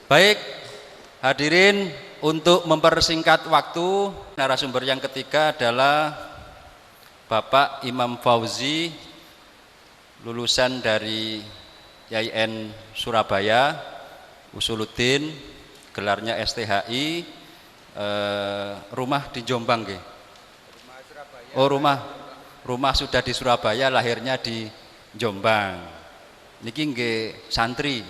Baik, hadirin, untuk mempersingkat waktu, narasumber yang ketiga adalah Bapak Imam Fauzi, lulusan dari YIN Surabaya, Usuluddin, gelarnya STHI, rumah di Jombang nggih. Oh, rumah sudah di Surabaya, lahirnya di Jombang. Niki nggih santri,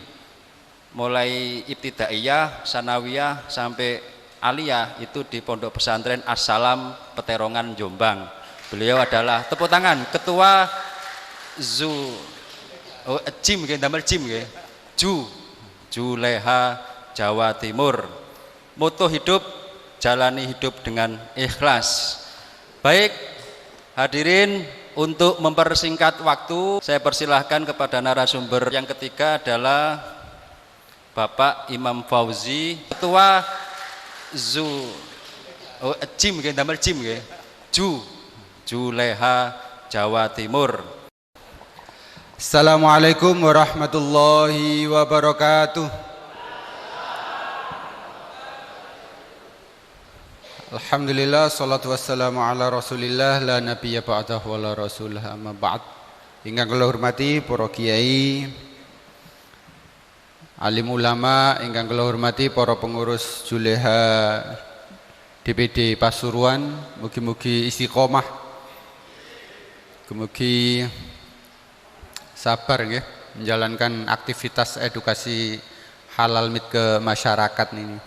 mulai ibtidaiyah, sanawiyah sampai aliyah itu di Pondok Pesantren Assalam Peterongan Jombang. Beliau adalah, tepuk tangan, ketua Jim nggih, damel Jim nggih. Juleha Jawa Timur. Moto hidup, jalani hidup dengan ikhlas. Baik, hadirin, untuk mempersingkat waktu, saya persilahkan kepada narasumber yang ketiga adalah Bapak Imam Fauzi, ketua Jim nggih, damel Jim nggih. Juleha Jawa Timur. Assalamualaikum warahmatullahi wabarakatuh. Alhamdulillah, salatu wassalamu ala rasulillah, la nabiyya ba'dahu wa la rasulah amma ba'd. Ingkang kula hormati para kiai, alim ulama, ingkang kula hormati para pengurus Juleha DPD Pasuruan, mugi-mugi istiqomah, mugi sabar nggih menjalankan aktivitas edukasi halal mid ke masyarakat ini.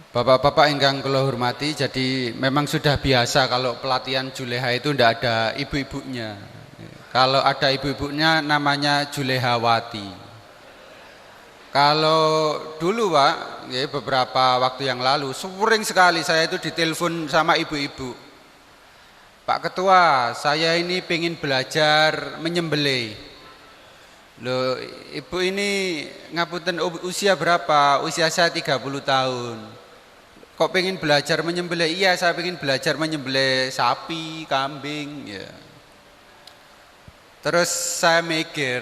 Bapak-bapak ingkang kula hormati, jadi memang sudah biasa kalau pelatihan Juleha itu tidak ada ibu-ibunya. Kalau ada ibu-ibunya namanya Julehawati. Kalau dulu Pak, ya, beberapa waktu yang lalu sering sekali saya itu ditelepon sama ibu-ibu. Pak Ketua, saya ini pengen belajar menyembelih. Loh, ibu ini ngapunten usia berapa? Usia saya 30 tahun. Kok pengen belajar menyembelih? Iya, saya pengen belajar menyembelih sapi, kambing, ya. Terus saya mikir,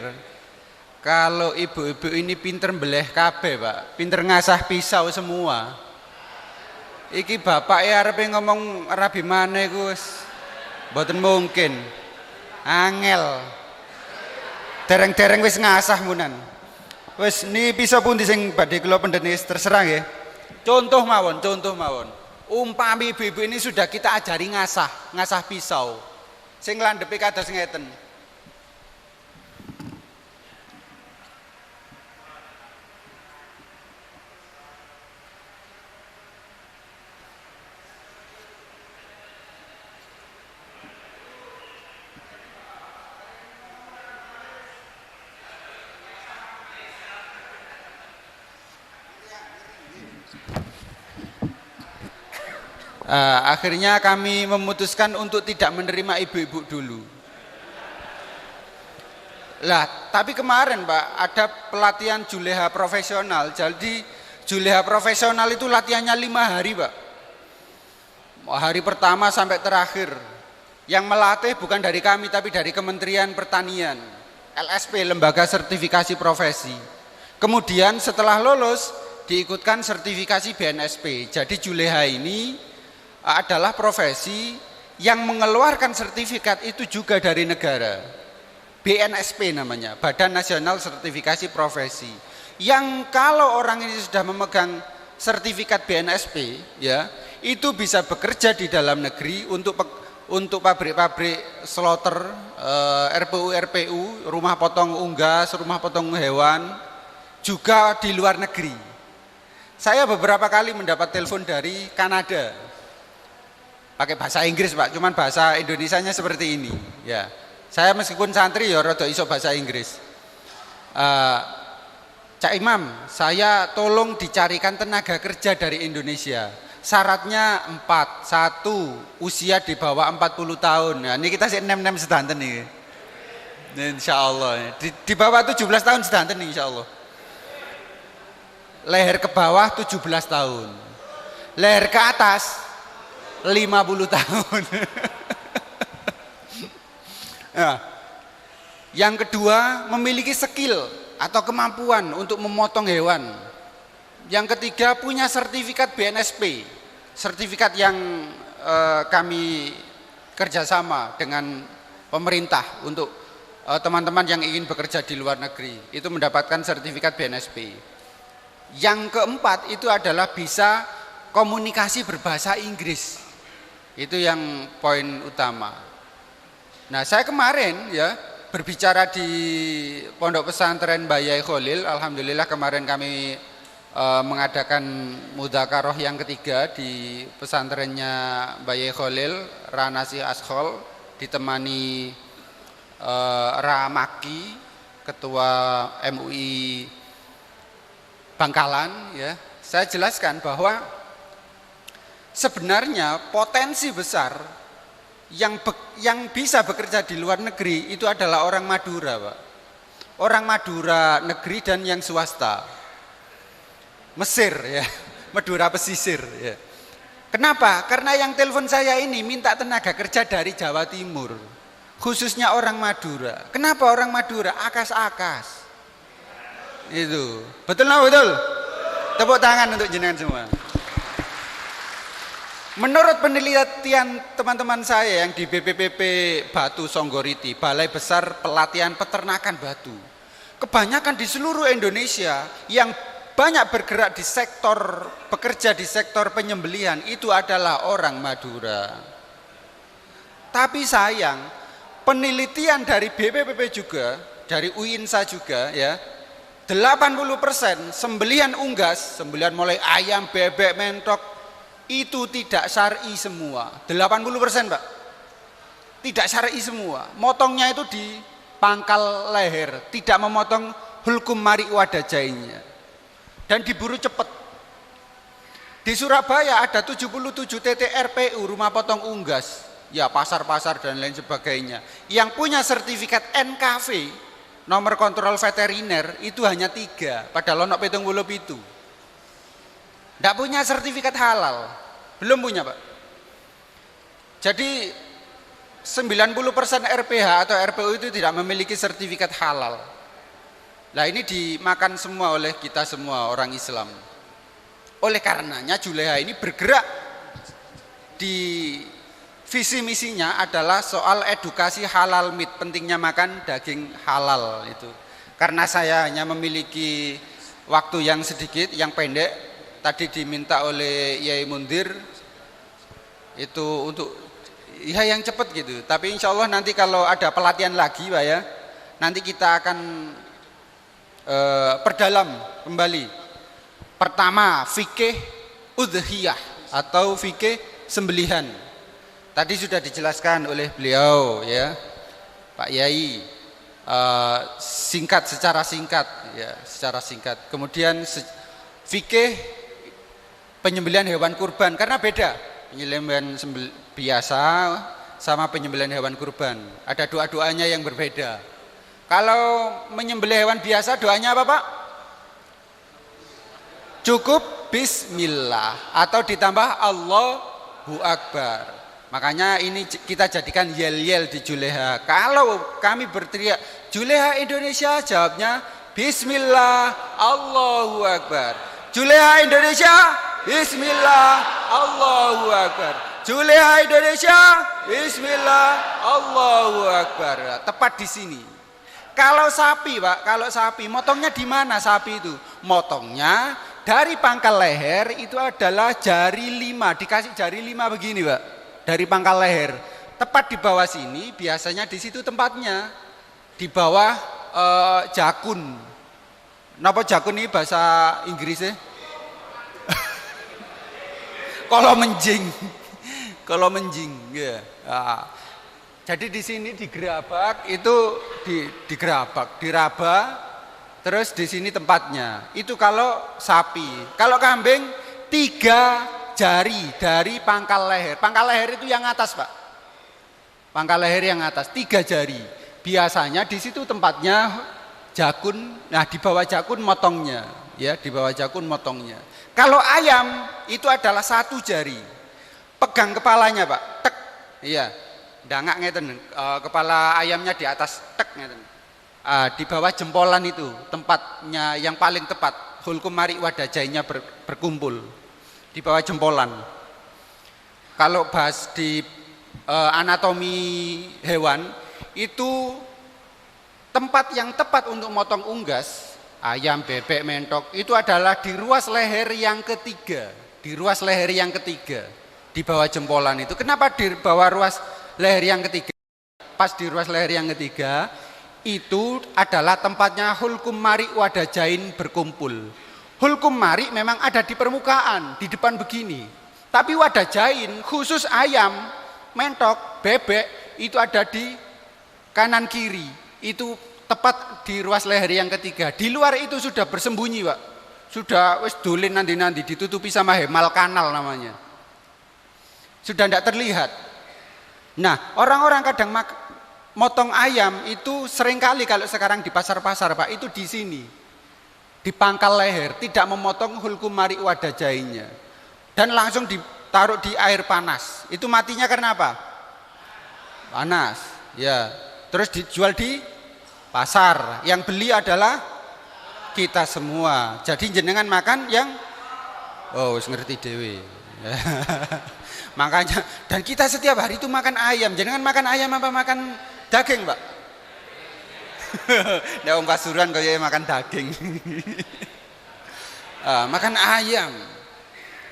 kalau ibu-ibu ini pinter mbeleh kabeh, Pak, pinter ngasah pisau semua. Iki bapak ya arep ngomong rabi maneh Gus. Mboten mungkin. Angel. Dereng-dereng wis ngasah munan. Wis ni pisau pundi sing badhe kula pendenis terserah nggih. Contoh mawon. Umpami ibu-ibu ini sudah kita ajari ngasah pisau. Sing landhepe kados ngeten. Akhirnya kami memutuskan untuk tidak menerima ibu-ibu dulu. Lah, tapi kemarin Pak ada pelatihan Juleha profesional. Jadi Juleha profesional itu latihannya 5 hari Pak. Hari pertama sampai terakhir. Yang melatih bukan dari kami tapi dari Kementerian Pertanian, LSP, Lembaga Sertifikasi Profesi. Kemudian setelah lulus diikutkan sertifikasi BNSP. Jadi Juleha ini adalah profesi yang mengeluarkan sertifikat itu juga dari negara. BNSP namanya, Badan Nasional Sertifikasi Profesi. Yang kalau orang ini sudah memegang sertifikat BNSP, ya, itu bisa bekerja di dalam negeri untuk pabrik-pabrik slaughter, RPU, rumah potong unggas, rumah potong hewan, juga di luar negeri. Saya beberapa kali mendapat telepon dari Kanada. Pakai bahasa Inggris Pak, cuman bahasa Indonesianya seperti ini. Ya, saya meskipun santri ya rada iso bahasa Inggris. Cak Imam, saya tolong dicarikan tenaga kerja dari Indonesia. Syaratnya 4, 1 usia di bawah 40 tahun. Nah, ini kita sih 6 sedanten nih. Insya Allah di bawah 17 tahun sedanten nih insya Allah. Leher ke bawah 17 tahun, leher ke atas 50 tahun. Nah, yang kedua memiliki skill atau kemampuan untuk memotong hewan. Yang ketiga, punya sertifikat BNSP, sertifikat yang kami kerjasama dengan pemerintah untuk teman-teman yang ingin bekerja di luar negeri, itu mendapatkan sertifikat BNSP. Yang keempat itu adalah bisa komunikasi berbahasa Inggris. Itu yang poin utama. Nah, saya kemarin ya berbicara di Pondok Pesantren Bayai Kholil. Alhamdulillah kemarin kami mengadakan mudzakarah yang ketiga di pesantrennya Bayai Kholil, Ranasi Ashol, ditemani Ramaki, ketua MUI Bangkalan ya. Saya jelaskan bahwa sebenarnya potensi besar yang bisa bekerja di luar negeri itu adalah orang Madura, Pak. Orang Madura negeri dan yang swasta. Mesir ya, Madura pesisir ya. Kenapa? Karena yang telepon saya ini minta tenaga kerja dari Jawa Timur, khususnya orang Madura. Kenapa orang Madura? Akas-akas. Itu. Betul nggak betul? Tepuk tangan untuk jenengan semua. Menurut penelitian teman-teman saya yang di BPPP Batu Songgoriti, Balai Besar Pelatihan Peternakan Batu, kebanyakan di seluruh Indonesia yang banyak bergerak di sektor, bekerja di sektor penyembelihan itu adalah orang Madura. Tapi sayang, penelitian dari BPPP juga, dari UINSA juga ya, 80% sembelihan unggas, sembelihan mulai ayam, bebek, mentok, itu tidak syar'i semua. 80%, Pak. Tidak syar'i semua. Motongnya itu di pangkal leher, tidak memotong hulkum mari wadajainya. Dan diburu cepat. Di Surabaya ada 77 titik RPU, rumah potong unggas, ya pasar-pasar dan lain sebagainya. Yang punya sertifikat NKV, nomor kontrol veteriner, itu hanya 3, padahal ono 77. Tidak punya sertifikat halal, belum punya, Pak. Jadi 90% RPH atau RPU itu tidak memiliki sertifikat halal. Nah, ini dimakan semua oleh kita semua orang Islam. Oleh karenanya Juleha ini bergerak di visi misinya adalah soal edukasi halal meat, pentingnya makan daging halal itu. Karena saya hanya memiliki waktu yang sedikit, yang pendek, tadi diminta oleh Yai Mundir itu untuk ya yang cepat gitu. Tapi insya Allah nanti kalau ada pelatihan lagi, Pak ya, nanti kita akan perdalam kembali. Pertama, fikih udhiyah atau fikih sembelihan. Tadi sudah dijelaskan oleh beliau ya, Pak Yai, singkat, secara singkat ya, secara singkat. Kemudian fikih penyembelihan hewan kurban, karena beda penyembelihan biasa sama penyembelihan hewan kurban. Ada doa-doanya yang berbeda. Kalau menyembelih hewan biasa doanya apa, Pak? Cukup bismillah atau ditambah Allahu Akbar. Makanya ini kita jadikan yel-yel di Juleha. Kalau kami berteriak Juleha Indonesia, jawabnya bismillah Allahu Akbar. Juleha Indonesia, bismillah Allahu Akbar. Juleha Indonesia, bismillah Allahu Akbar. Tepat di sini. Kalau sapi, Pak, kalau sapi, motongnya di mana sapi itu? Motongnya dari pangkal leher itu adalah jari 5, dikasih jari 5 begini, Pak. Dari pangkal leher. Tepat di bawah sini, biasanya di situ tempatnya. Di bawah jakun. Napa jakun ini bahasa Inggrisnya? Kalau menjing. Kalau menjing, ya. Nah. Jadi di sini digerabak itu digerabak, diraba, terus di sini tempatnya. Itu kalau sapi. Kalau kambing 3 jari dari pangkal leher. Pangkal leher itu yang atas, Pak. Pangkal leher yang atas 3 jari. Biasanya di situ tempatnya jakun. Nah, di bawah jakun motongnya, ya, di bawah jakun motongnya. Kalau ayam itu adalah 1 jari. Pegang kepalanya, Pak. Tek. Iya. Dangak ngeten, kepala ayamnya di atas, tek ngeten. Di bawah jempolan itu tempatnya yang paling tepat, hulkum mari wadajainya berkumpul di bawah jempolan. Kalau bahas di anatomi hewan itu tempat yang tepat untuk motong unggas ayam, bebek, mentok itu adalah di ruas leher yang ketiga, di ruas leher yang ketiga di bawah jempolan itu. Kenapa di bawah ruas leher yang ketiga? Pas di ruas leher yang ketiga itu adalah tempatnya hulkum mari wadajain berkumpul. Hulkum mari memang ada di permukaan, di depan begini. Tapi wadajain khusus ayam, mentok, bebek itu ada di kanan kiri. Itu tepat di ruas leher yang ketiga. Di luar itu sudah bersembunyi, Pak. Sudah wis dolin nanti ditutupi sama hemal kanal namanya. Sudah tidak terlihat. Nah, orang-orang kadang motong ayam itu seringkali kalau sekarang di pasar-pasar, Pak, itu di sini. Di pangkal leher, tidak memotong hulkum mari wadajainya. Dan langsung ditaruh di air panas. Itu matinya karena apa? Panas. Ya. Terus dijual di pasar. Yang beli adalah kita semua. Jadi jenengan makan yang ngerti dewe. Makanya, dan kita setiap hari itu makan ayam. Jenengan makan ayam apa makan daging, Pak? Nah, Om Pasuruan kaya makan daging. Makan ayam.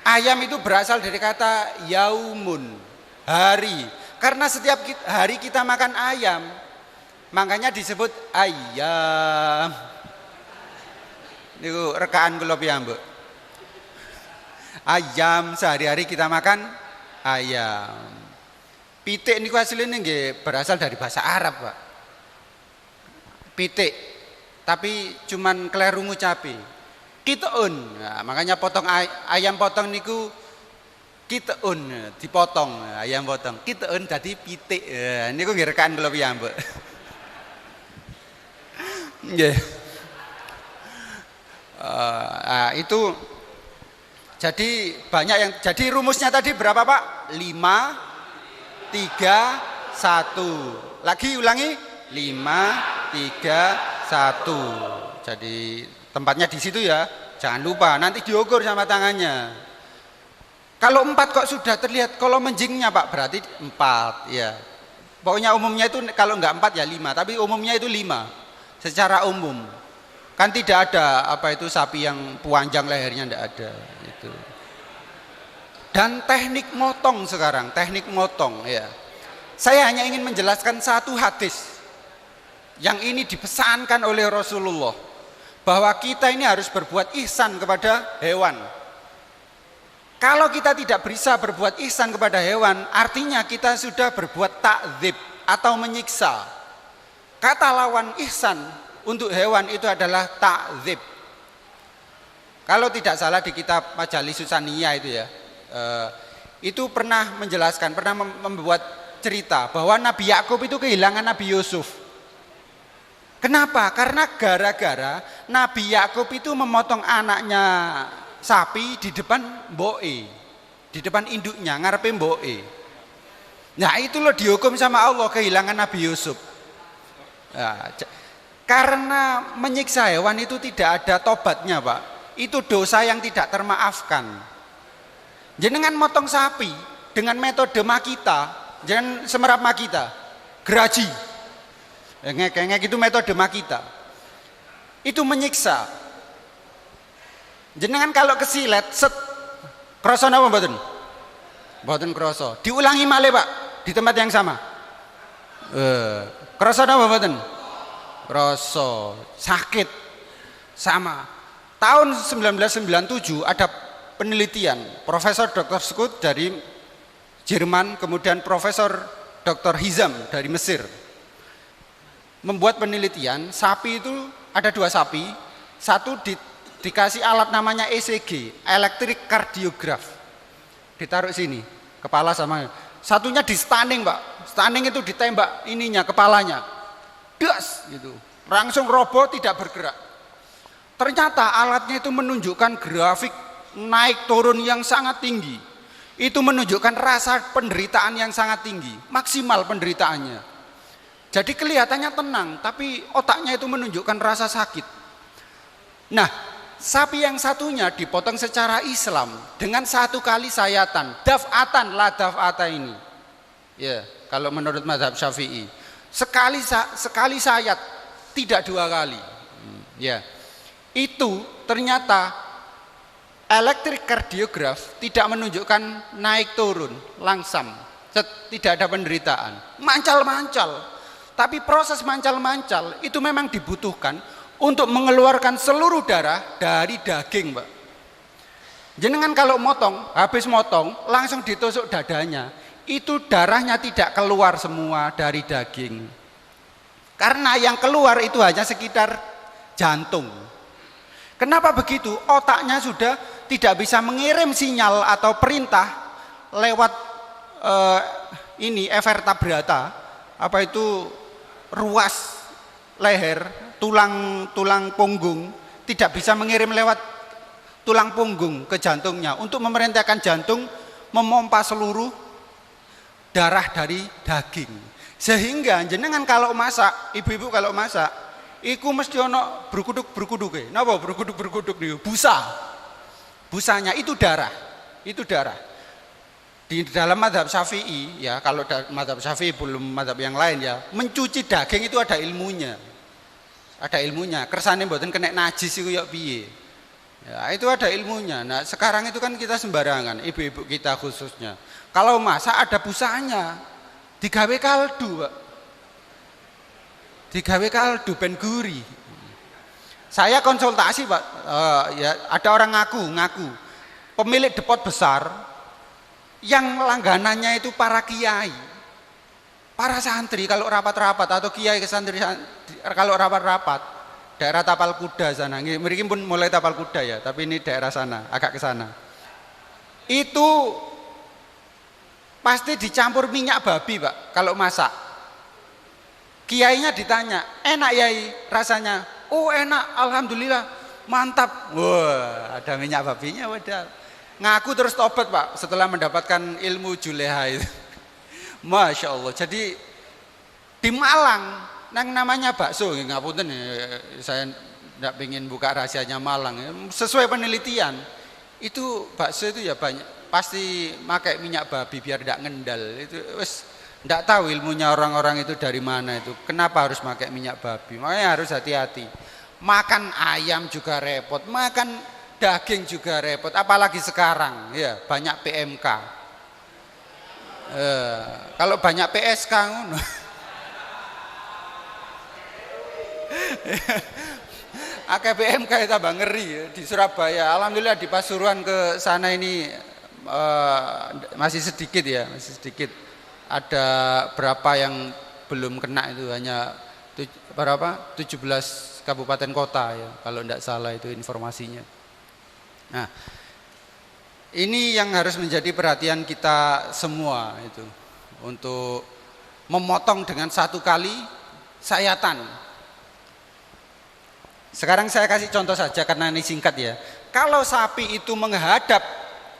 Ayam itu berasal dari kata yaumun, hari. Karena setiap hari kita makan ayam, makanya disebut ayam. Niku rekaan kula piyambak. Ayam, sehari-hari kita makan ayam. Pitik niku asline nggih berasal dari bahasa Arab, Pak. Pitik. Tapi cuman kleru ngucapi. Kitaun. Nah, makanya potong ayam potong niku kitaun, dipotong ayam potong. Kitaun dadi pitik. Niku nggih rekaan kula piyambak. Nggih. Itu jadi banyak yang jadi rumusnya tadi berapa, Pak? 5 3 1. Lagi ulangi 5 3 1. Jadi tempatnya di situ ya. Jangan lupa nanti diukur sama tangannya. Kalau 4 kok sudah terlihat, kalau menjingnya, Pak, berarti 4 ya. Pokoknya umumnya itu kalau enggak 4 ya 5, tapi umumnya itu 5 secara umum. Kan tidak ada apa itu sapi yang panjang lehernya, enggak ada itu. Dan teknik motong sekarang, teknik motong ya. Saya hanya ingin menjelaskan satu hadis yang ini dipesankan oleh Rasulullah bahwa kita ini harus berbuat ihsan kepada hewan. Kalau kita tidak bisa berbuat ihsan kepada hewan, artinya kita sudah berbuat takdzib atau menyiksa. Kata lawan ihsan untuk hewan itu adalah takdzib. Kalau tidak salah di kitab Majalis Susaniyah itu ya, itu pernah menjelaskan, pernah membuat cerita bahwa Nabi Yakub itu kehilangan Nabi Yusuf. Kenapa? Karena gara-gara Nabi Yakub itu memotong anaknya sapi di depan mboke, di depan induknya, ngarepe mboke. Nah itu loh dihukum sama Allah, kehilangan Nabi Yusuf. Nah, karena menyiksa hewan itu tidak ada tobatnya, Pak. Itu dosa yang tidak termaafkan. Jenengan motong sapi dengan metode makita, jangan semerap makita, geraji, ngek-ngek itu metode makita. Itu menyiksa. Jenengan kalau kesilet, set, kroso napa mboten? Mboten kroso. Diulangi malih, Pak, di tempat yang sama. Kroso napa mboten? Kroso. Sakit. Sama. Tahun 1997 ada penelitian Profesor Dr. Skut dari Jerman, kemudian Profesor Dr. Hizam dari Mesir. Membuat penelitian, sapi itu ada 2 sapi, satu dikasih alat namanya ECG, electric cardiograph. Ditaruh sini, kepala sama. Satunya di stunning, Pak. Stunning itu ditembak ininya, kepalanya. Das gitu. Langsung roboh, tidak bergerak. Ternyata alatnya itu menunjukkan grafik naik turun yang sangat tinggi. Itu menunjukkan rasa penderitaan yang sangat tinggi, maksimal penderitaannya. Jadi kelihatannya tenang, tapi otaknya itu menunjukkan rasa sakit. Nah, sapi yang satunya dipotong secara Islam dengan 1 kali sayatan, daf'atan la daf'ata ini. Ya, kalau menurut mazhab Syafi'i, sekali sayat, tidak 2 kali. Ya, itu ternyata elektrokardiograf tidak menunjukkan naik turun, langsam, tidak ada penderitaan, mancal-mancal. Tapi proses mancal-mancal itu memang dibutuhkan untuk mengeluarkan seluruh darah dari daging, Mbak. Jenengan kalau habis motong, langsung ditusuk dadanya, itu darahnya tidak keluar semua dari daging. Karena yang keluar itu hanya sekitar jantung. Kenapa begitu? Otaknya sudah tidak bisa mengirim sinyal atau perintah lewat everta apa itu ruas leher, tulang punggung, tidak bisa mengirim lewat tulang punggung ke jantungnya untuk memerintahkan jantung memompa seluruh darah dari daging. Sehingga jenengan kalau masak, ibu-ibu kalau masak, iku mesti ono berkuduk-berkuduke. Napa berkuduk-berkuduk niku? Busanya itu darah. Itu darah. Di dalam mazhab Syafi'i ya, kalau mazhab Syafi'i belum mazhab yang lain ya, mencuci daging itu ada ilmunya. Ada ilmunya. Kersane mboten kena najis iku ya piye. Ya, itu ada ilmunya. Nah, sekarang itu kan kita sembarangan, ibu-ibu kita khususnya. Kalau masak ada busanya. Digawe kaldu, Pak. Digawe kaldu ben gurih. Saya konsultasi, Pak. Ya, ada orang ngaku pemilik depot besar yang langganannya itu para kiai, para santri kalau rapat-rapat, atau kiai ke santri kalau rapat-rapat daerah Tapal Kuda sana. Mriki pun mulai Tapal Kuda ya, tapi ini daerah sana, agak ke sana. Itu pasti dicampur minyak babi, Pak, kalau masak. Kiainya ditanya, "Enak, Yai, rasanya?" "Oh, enak, alhamdulillah, mantap." Wah, ada minyak babinya wadah. Ngaku terus tobat, Pak, setelah mendapatkan ilmu juleha itu. Masya Allah. Jadi di Malang yang namanya bakso, ngapunten saya tidak ingin buka rahasianya Malang, sesuai penelitian itu bakso itu ya banyak pasti pakai minyak babi biar tidak ngendal. Itu wes tidak tahu ilmunya orang-orang itu dari mana itu, kenapa harus pakai minyak babi. Makanya harus hati-hati. Makan ayam juga repot, makan daging juga repot, apalagi sekarang ya banyak PMK. Kalau banyak PSK ngono. Akeh PMK itu tambah ngeri ya. Di Surabaya, alhamdulillah di Pasuruan ke sana ini masih sedikit ya, masih sedikit. Ada berapa yang belum kena itu, hanya 17 kabupaten kota ya, kalau tidak salah itu informasinya. Nah, ini yang harus menjadi perhatian kita semua itu, untuk memotong dengan 1 kali sayatan. Sekarang saya kasih contoh saja karena ini singkat ya. Kalau sapi itu menghadap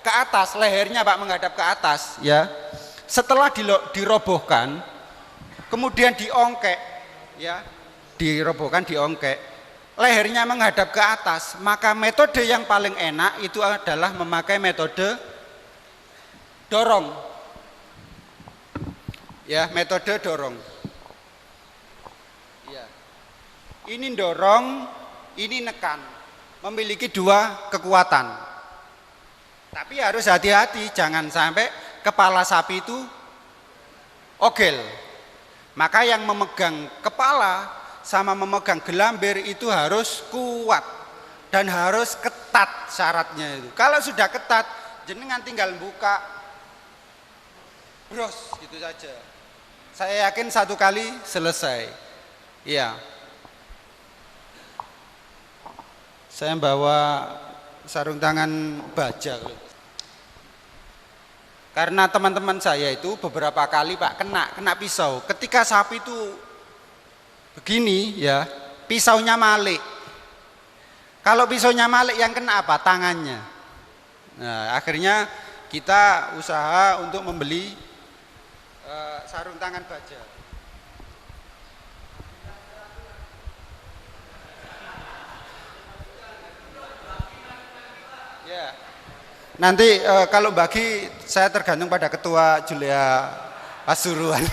ke atas, lehernya Pak menghadap ke atas ya. Setelah dirobohkan, kemudian diongkek ya, dirobohkan, diongkek, lehernya menghadap ke atas, maka metode yang paling enak itu adalah memakai metode dorong. Ya, metode dorong. Ya. Ini dorong, ini nekan. Memiliki 2 kekuatan. Tapi harus hati-hati, jangan sampai kepala sapi itu ogel. Maka yang memegang kepala sama memegang gelambir itu harus kuat dan harus ketat syaratnya itu. Kalau sudah ketat, jenengan tinggal buka, bros, gitu saja. Saya yakin 1 kali selesai. Iya. Saya bawa sarung tangan baja. Karena teman-teman saya itu beberapa kali Pak kena pisau. Ketika sapi itu begini ya, pisaunya malik. Kalau pisaunya malik yang kena apa? Tangannya. Nah, akhirnya kita usaha untuk membeli sarung tangan baja. Ya. Nanti kalau bagi saya tergantung pada ketua Julia Pasuruan.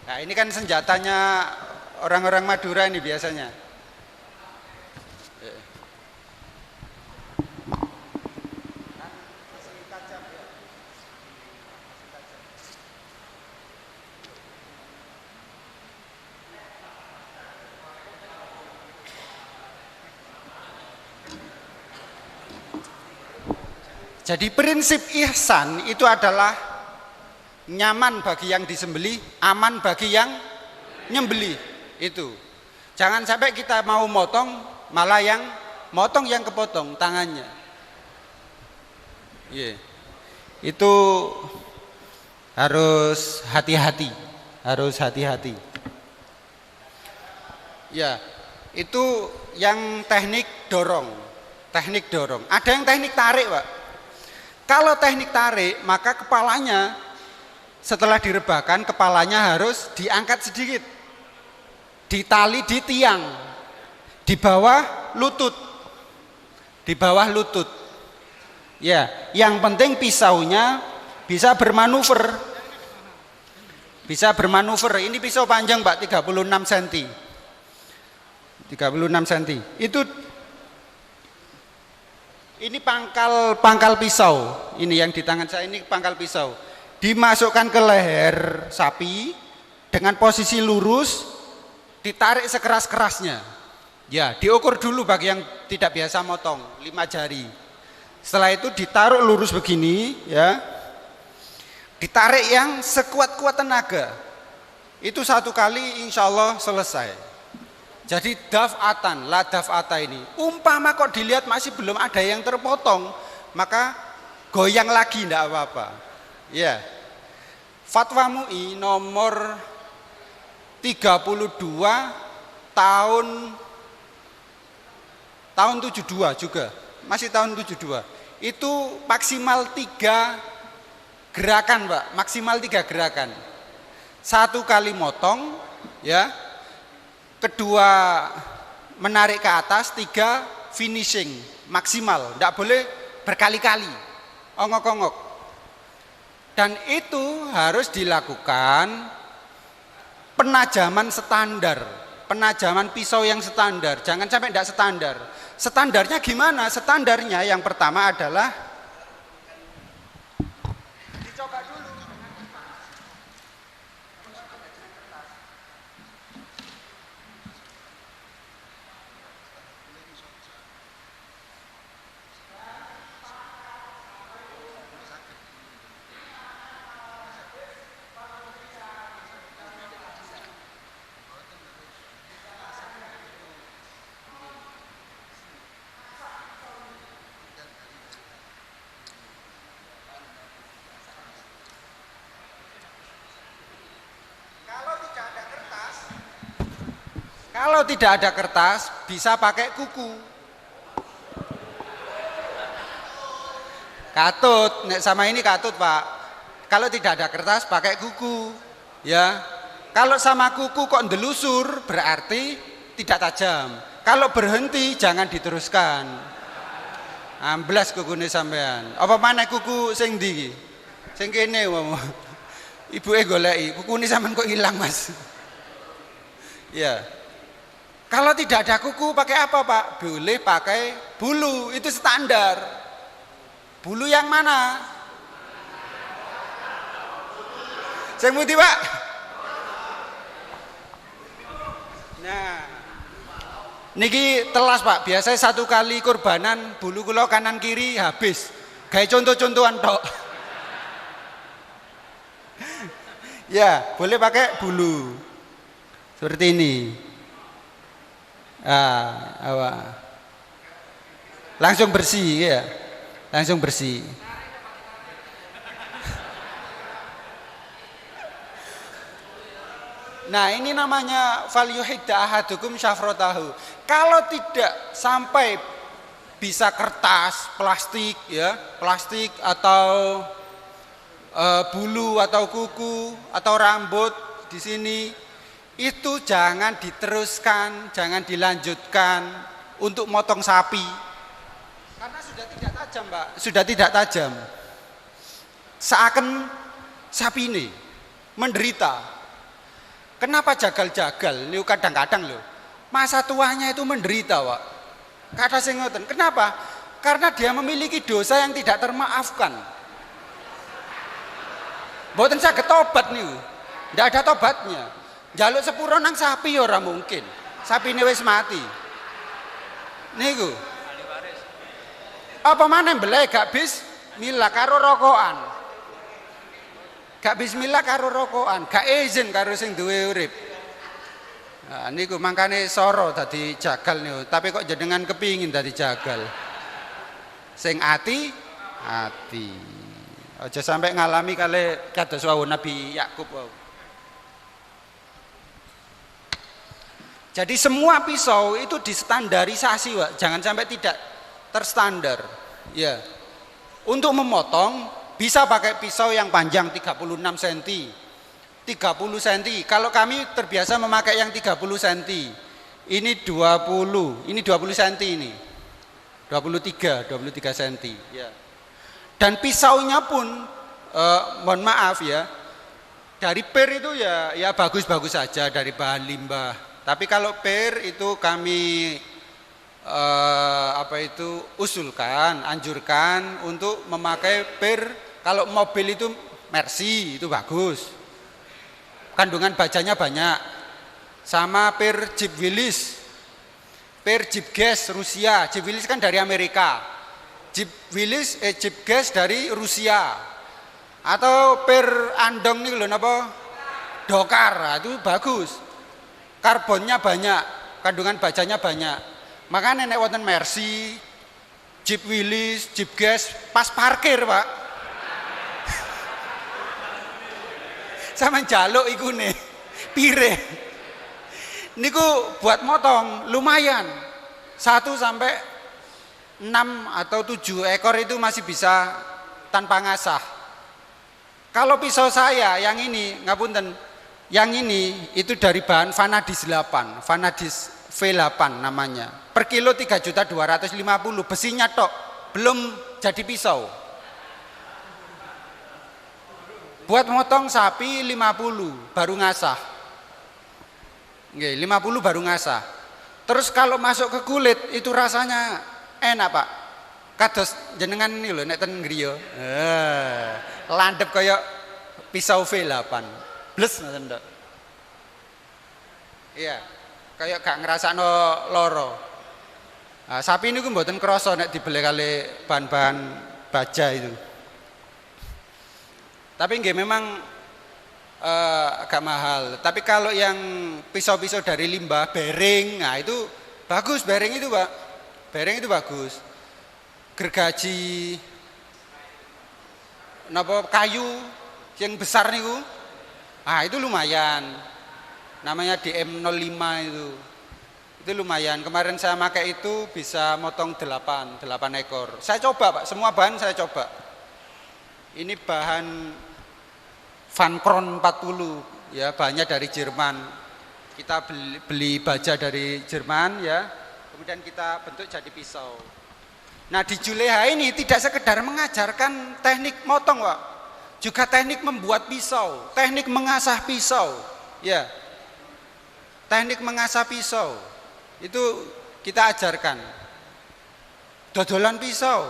Nah, ini kan senjatanya orang-orang Madura ini biasanya. Jadi prinsip ihsan itu adalah nyaman bagi yang disembelih, aman bagi yang nyembelih. Itu. Jangan sampai kita mau motong, malah yang motong yang kepotong tangannya. Yeah. Itu harus hati-hati, harus hati-hati. Ya, itu yang teknik dorong, teknik dorong. Ada yang teknik tarik, Pak. Kalau teknik tarik, maka kepalanya setelah direbahkan, kepalanya harus diangkat sedikit. Ditali di tiang, di bawah lutut. Di bawah lutut. Ya, yang penting pisaunya bisa bermanuver. Bisa bermanuver. Ini pisau panjang, Pak, 36 cm. 36 cm. Ini pangkal pisau. Ini yang di tangan saya ini pangkal pisau. Dimasukkan ke leher sapi dengan posisi lurus, ditarik sekeras-kerasnya. Ya, diukur dulu bagi yang tidak biasa motong, 5 jari. Setelah itu ditaruh lurus begini, ya. Ditarik yang sekuat-kuat tenaga. Itu 1 kali insya Allah selesai. Jadi daf'atan, la daf'ata ini. Umpama kok dilihat masih belum ada yang terpotong, maka goyang lagi enggak apa-apa. Ya. Fatwa MUI nomor 32 tahun 72 juga. Masih tahun 72. Itu maksimal 3 gerakan, Pak. Maksimal 3 gerakan. 1 kali motong, ya. Kedua menarik ke atas, 3 finishing maksimal, tidak boleh berkali-kali, ongok-ongok. Dan itu harus dilakukan penajaman standar, penajaman pisau yang standar, jangan sampai tidak standar. Standarnya gimana? Standarnya yang pertama adalah dicoba dulu. Kalau tidak ada kertas, bisa pakai kuku. Katut, nek sama ini katut, Pak. Kalau tidak ada kertas, pakai kuku. Ya. Kalau sama kuku kok ndelusur, berarti tidak tajam. Kalau berhenti, jangan diteruskan. Amblas kukune sampean. Apa mana kuku sing ndi iki? Sing kene wong. Ibuke goleki, kukune sampean kok hilang, Mas. Ya. Kalau tidak ada kuku pakai apa, Pak? Boleh pakai bulu, itu standar. Bulu yang mana? Sing putih, Pak? Nah, niki telas, Pak. Biasanya 1 kali kurbanan bulu kula kanan kiri habis. Kayak contoh-contohan tok. Ya, boleh pakai bulu. Seperti ini. Langsung bersih, ya. Langsung bersih. Nah, ini namanya falyuhidda ahadukum syafrotahu. Kalau tidak sampai bisa kertas, plastik, ya, plastik atau bulu atau kuku atau rambut di sini, itu jangan diteruskan, jangan dilanjutkan untuk motong sapi. Karena sudah tidak tajam, Pak. Sudah tidak tajam. Seakan sapi ini menderita. Kenapa jagal-jagal? Ini kadang-kadang loh. Masa tuanya itu menderita, Pak. Kata sing ngoten. Kenapa? Karena dia memiliki dosa yang tidak termaafkan. Mboten saged tobat niku. Ndak ada tobatnya. Jaluk sepuro nang sapi ya ora mungkin. Sapine wis mati. Niku. Apa maneh mbeleh gak bismillah karo rokokan. Gak bismillah karo rokokan, gak izin karo sing duwe urip. Nah, niku mangkane soro dadi jagal niku, tapi kok jenengan kepingin dadi jagal. Sing ati. Aja sampai ngalami kali kados wau Nabi Yakub wau. Jadi semua pisau itu distandarisasi, Pak. Jangan sampai tidak terstandar. Ya. Untuk memotong bisa pakai pisau yang panjang 36 cm. 30 cm. Kalau kami terbiasa memakai yang 30 cm. Ini 20, ini 20 cm ini. 23 cm, ya. Dan pisaunya pun mohon maaf ya. Dari per itu ya bagus-bagus saja dari bahan limbah. Tapi kalau per itu kami usulkan, anjurkan untuk memakai per. Kalau mobil itu Mercy itu bagus, kandungan bajanya banyak. Sama per Jeep Willys, per Jeep Gas Rusia. Jeep Willys kan dari Amerika, Jeep Gas dari Rusia. Atau per Andong nih loh napa Dokar, itu bagus. Karbonnya banyak, kandungan bajanya banyak. Makanya nek wonten Mercy, Jeep Willys, Jeep Gas pas parkir, Pak. Sama jaluk iku nih, pire. Niku buat motong lumayan. 1 sampai 6 atau 7 ekor itu masih bisa tanpa ngasah. Kalau pisau saya yang ini, ngapunten, yang ini itu dari bahan Vanadis 8, Vanadis V8 namanya. Per kilo 3.250.000, besinya tok, belum jadi pisau. Buat motong sapi 50 baru ngasah. Nggih, 50 baru ngasah. Terus kalau masuk ke kulit itu rasanya enak, Pak. Kados jenengan ini lho nek ten griya. Landep kaya pisau V8. Bles ngoten tok. Iya, kayak gak ngrasakno loro. Nah, sapi niku mboten krasa nek dibeli kali bahan-bahan baja itu. Tapi nggih memang agak mahal. Tapi kalau yang pisau-pisau dari limbah, bearing, nah itu bagus, bearing itu, Pak. Bearing itu bagus. Gergaji napa kayu yang besar niku. Ah itu lumayan, namanya DM05 itu lumayan. Kemarin saya pakai itu bisa motong 8 ekor. Saya coba, Pak, semua bahan saya coba. Ini bahan Van Kron 40, ya bahannya dari Jerman. Kita beli baja dari Jerman, ya, kemudian kita bentuk jadi pisau. Nah di Juleha ini tidak sekedar mengajarkan teknik motong, Pak, juga teknik membuat pisau, teknik mengasah pisau, ya. Teknik mengasah pisau itu kita ajarkan. Dodolan pisau.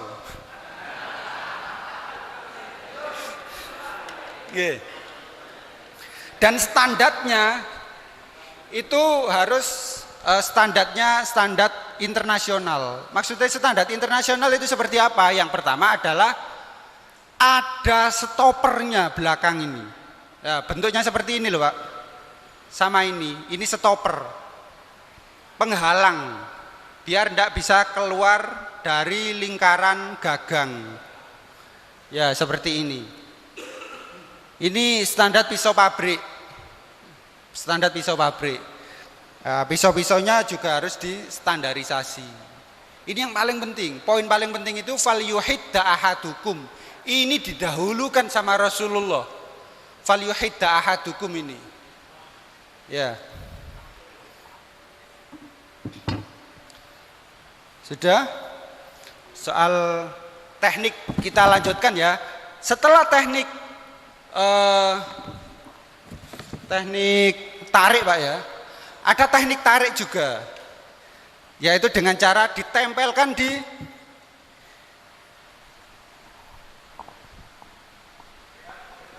Yeah. Dan standarnya itu harus standarnya standar internasional. Maksudnya standar internasional itu seperti apa? Yang pertama adalah ada stopernya belakang ini. Ya, bentuknya seperti ini loh, Pak. Sama ini stopper. Penghalang biar tidak bisa keluar dari lingkaran gagang. Ya, seperti ini. Ini standar pisau pabrik. Standar pisau pabrik. Pisau-pisaunya juga harus distandarisasi. Ini yang paling penting. Poin paling penting itu fal yuhidda ahadukum. Ini didahulukan sama Rasulullah. Fal yuhidda ahadukum ini. Ya. Sudah? Soal teknik kita lanjutkan ya. Setelah teknik tarik Pak ya, ada teknik tarik juga, yaitu dengan cara ditempelkan di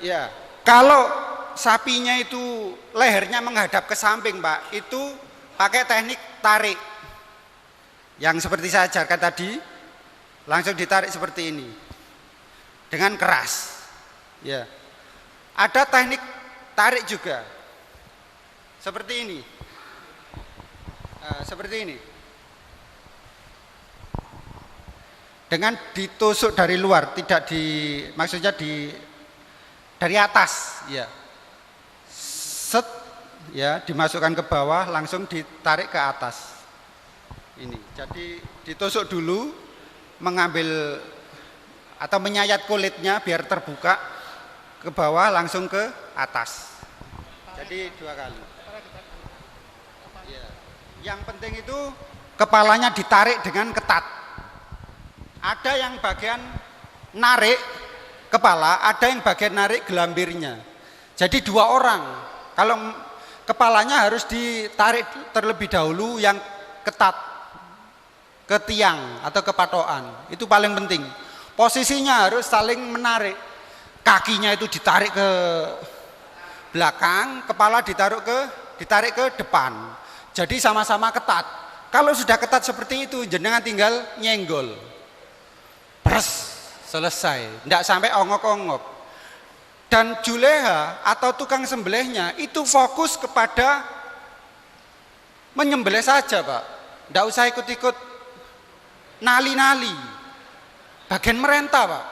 ya. Kalau sapinya itu lehernya menghadap ke samping Pak, itu pakai teknik tarik yang seperti saya ajarkan tadi, langsung ditarik seperti ini dengan keras ya. Ada teknik tarik juga seperti ini, seperti ini, dengan ditusuk dari luar, tidak maksudnya dari atas ya, set ya, dimasukkan ke bawah langsung ditarik ke atas ini. Jadi ditusuk dulu, mengambil atau menyayat kulitnya biar terbuka, ke bawah langsung ke atas. Jadi 2 kali ya. Yang penting itu kepalanya ditarik dengan ketat. Ada yang bagian narik kepala, ada yang bagian narik gelambirnya. Jadi 2 orang. Kalau kepalanya harus ditarik terlebih dahulu yang ketat ke tiang atau ke patokan. Itu paling penting. Posisinya harus saling menarik. Kakinya itu ditarik ke belakang, kepala ditarik ke depan. Jadi sama-sama ketat. Kalau sudah ketat seperti itu, jenengan tinggal nyenggol. Pres, selesai. Tidak sampai ongok-ongok. Dan juleha atau tukang sembelihnya itu fokus kepada menyembelih saja Pak. Tidak usah ikut-ikut nali-nali. Bagian merentah Pak.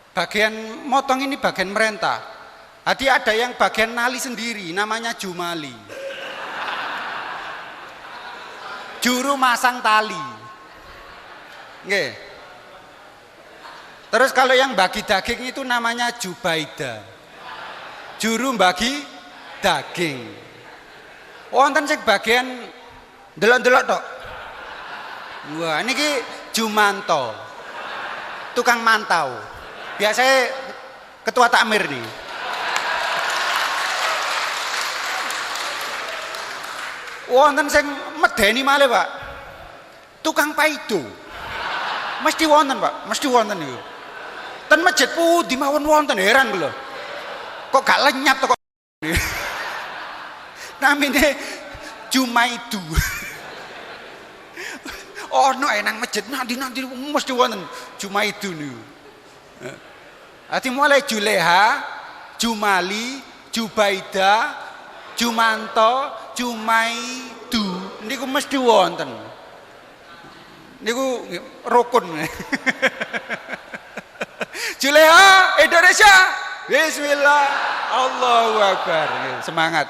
Bagian motong ini bagian merentah. Jadi ada yang bagian nali sendiri, namanya jumali. Juru masang tali. Nggih. Terus kalau yang bagi daging itu namanya jubaida. Juru bagi daging. Wonten sing bagian delok-delok tok. Wah, niki jumanto. Tukang mantau. Biasanya ketua takmir nih. Wonten sing medeni malih Pak. Tukang paido. Mesti wonten Pak, mesti wonten niku. Ten masjid pundi mawon wonten, heran kula. Kok gak lenyap to kok. Namine Jumaidu. Ono nang masjid nanti mesti wonten Jumaidu niku. Ati mulai Juleha, Jumali, Jubaida, Jumanto, Jumaidu niku mesti wonten. Niku rukun. Juleha Indonesia. Bismillah. Allahu Akbar. Semangat.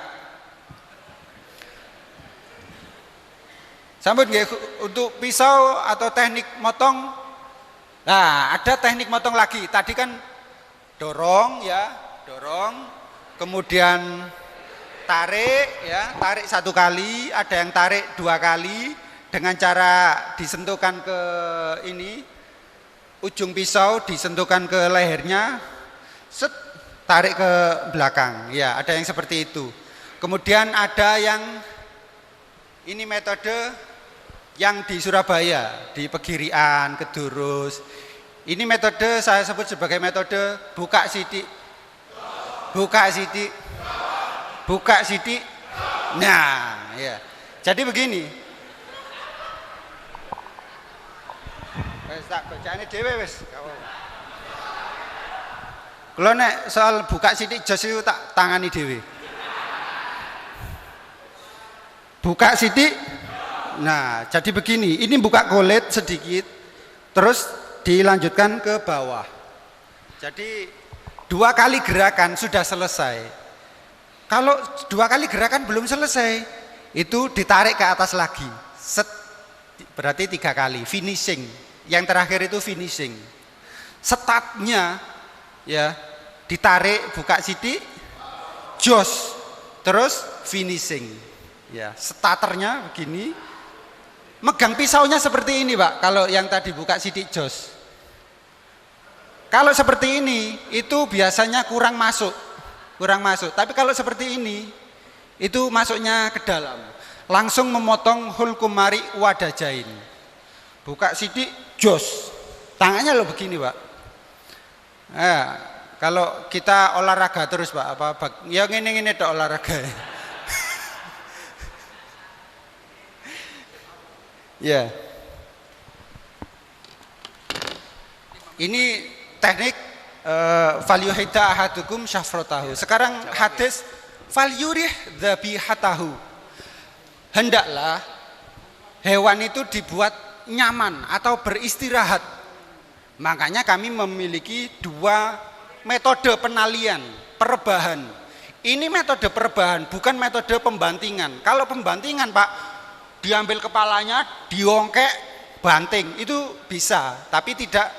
Sambut nggih untuk pisau atau teknik motong. Nah, ada teknik motong lagi. Tadi kan dorong ya, dorong, kemudian tarik ya, tarik 1 kali, ada yang tarik 2 kali dengan cara disentuhkan ke ini, ujung pisau disentuhkan ke lehernya, set, tarik ke belakang. Ya, ada yang seperti itu. Kemudian ada yang ini metode yang di Surabaya, di Pegirian, Kedurus. Ini metode saya sebut sebagai metode buka sidik. Buka sidik. Buka sidik. Nah, ya. Jadi begini. Wes tak bacane dhewe wis. Kalau nek soal buka sidik jos itu tak tangani dhewe. Buka sidik. Nah, jadi begini, ini buka kulit sedikit, terus dilanjutkan ke bawah. Jadi 2 kali gerakan sudah selesai. Kalau 2 kali gerakan belum selesai, itu ditarik ke atas lagi. Set, berarti 3 kali, finishing. Yang terakhir itu finishing. Startnya ya ditarik buka sidik, jos, terus finishing. Ya, starternya begini. megang pisaunya seperti ini Pak, kalau yang tadi buka sidik jos. Kalau seperti ini itu biasanya kurang masuk. Tapi kalau seperti ini itu masuknya ke dalam. Langsung memotong hulkumari wadajain. Buka sidik jos. Tangannya lo begini Pak. Nah, kalau kita olahraga terus Pak, ya ngene-ngene tok olahraga. Ya. Ini teknik falyuhidda ahadukum syafratahu. Sekarang hadis falyurih dzabihatahu. Hendaklah hewan itu dibuat nyaman atau beristirahat. Makanya kami memiliki 2 metode penalian, perebahan. Ini metode perebahan, bukan metode pembantingan. Kalau pembantingan Pak, diambil kepalanya, diongkek, banting, itu bisa, tapi tidak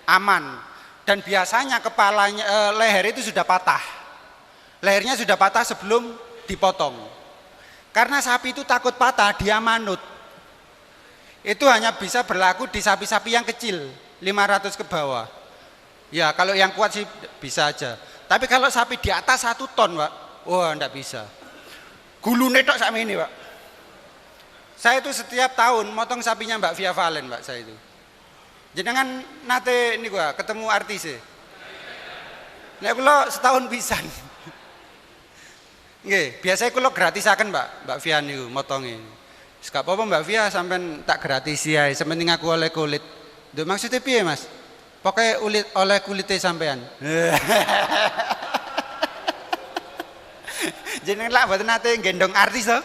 aman. Dan biasanya kepalanya, leher itu sudah patah. Lehernya sudah patah sebelum dipotong. Karena sapi itu takut patah, dia manut. Itu hanya bisa berlaku di sapi-sapi yang kecil, 500 ke bawah. Ya kalau yang kuat sih bisa aja. Tapi kalau sapi di atas 1 ton Pak, wah enggak bisa. Gulune tok sak ini Pak. Saya itu setiap tahun motong sapinya Mbak Via Valen Mbak saya itu. Jenengan nate niku ketemu artis e. Nek kula setahun pisan. Nggih, biasanya kula gratisaken Mbak Via niku motonge. Wis gak apa-apa Mbak Via sampean tak gratis ya, sementing aku oleh kulit. Lho maksudnya piye Mas? Pokoke oleh kulite sampean. Jenengan lak mboten nate gendong artis to?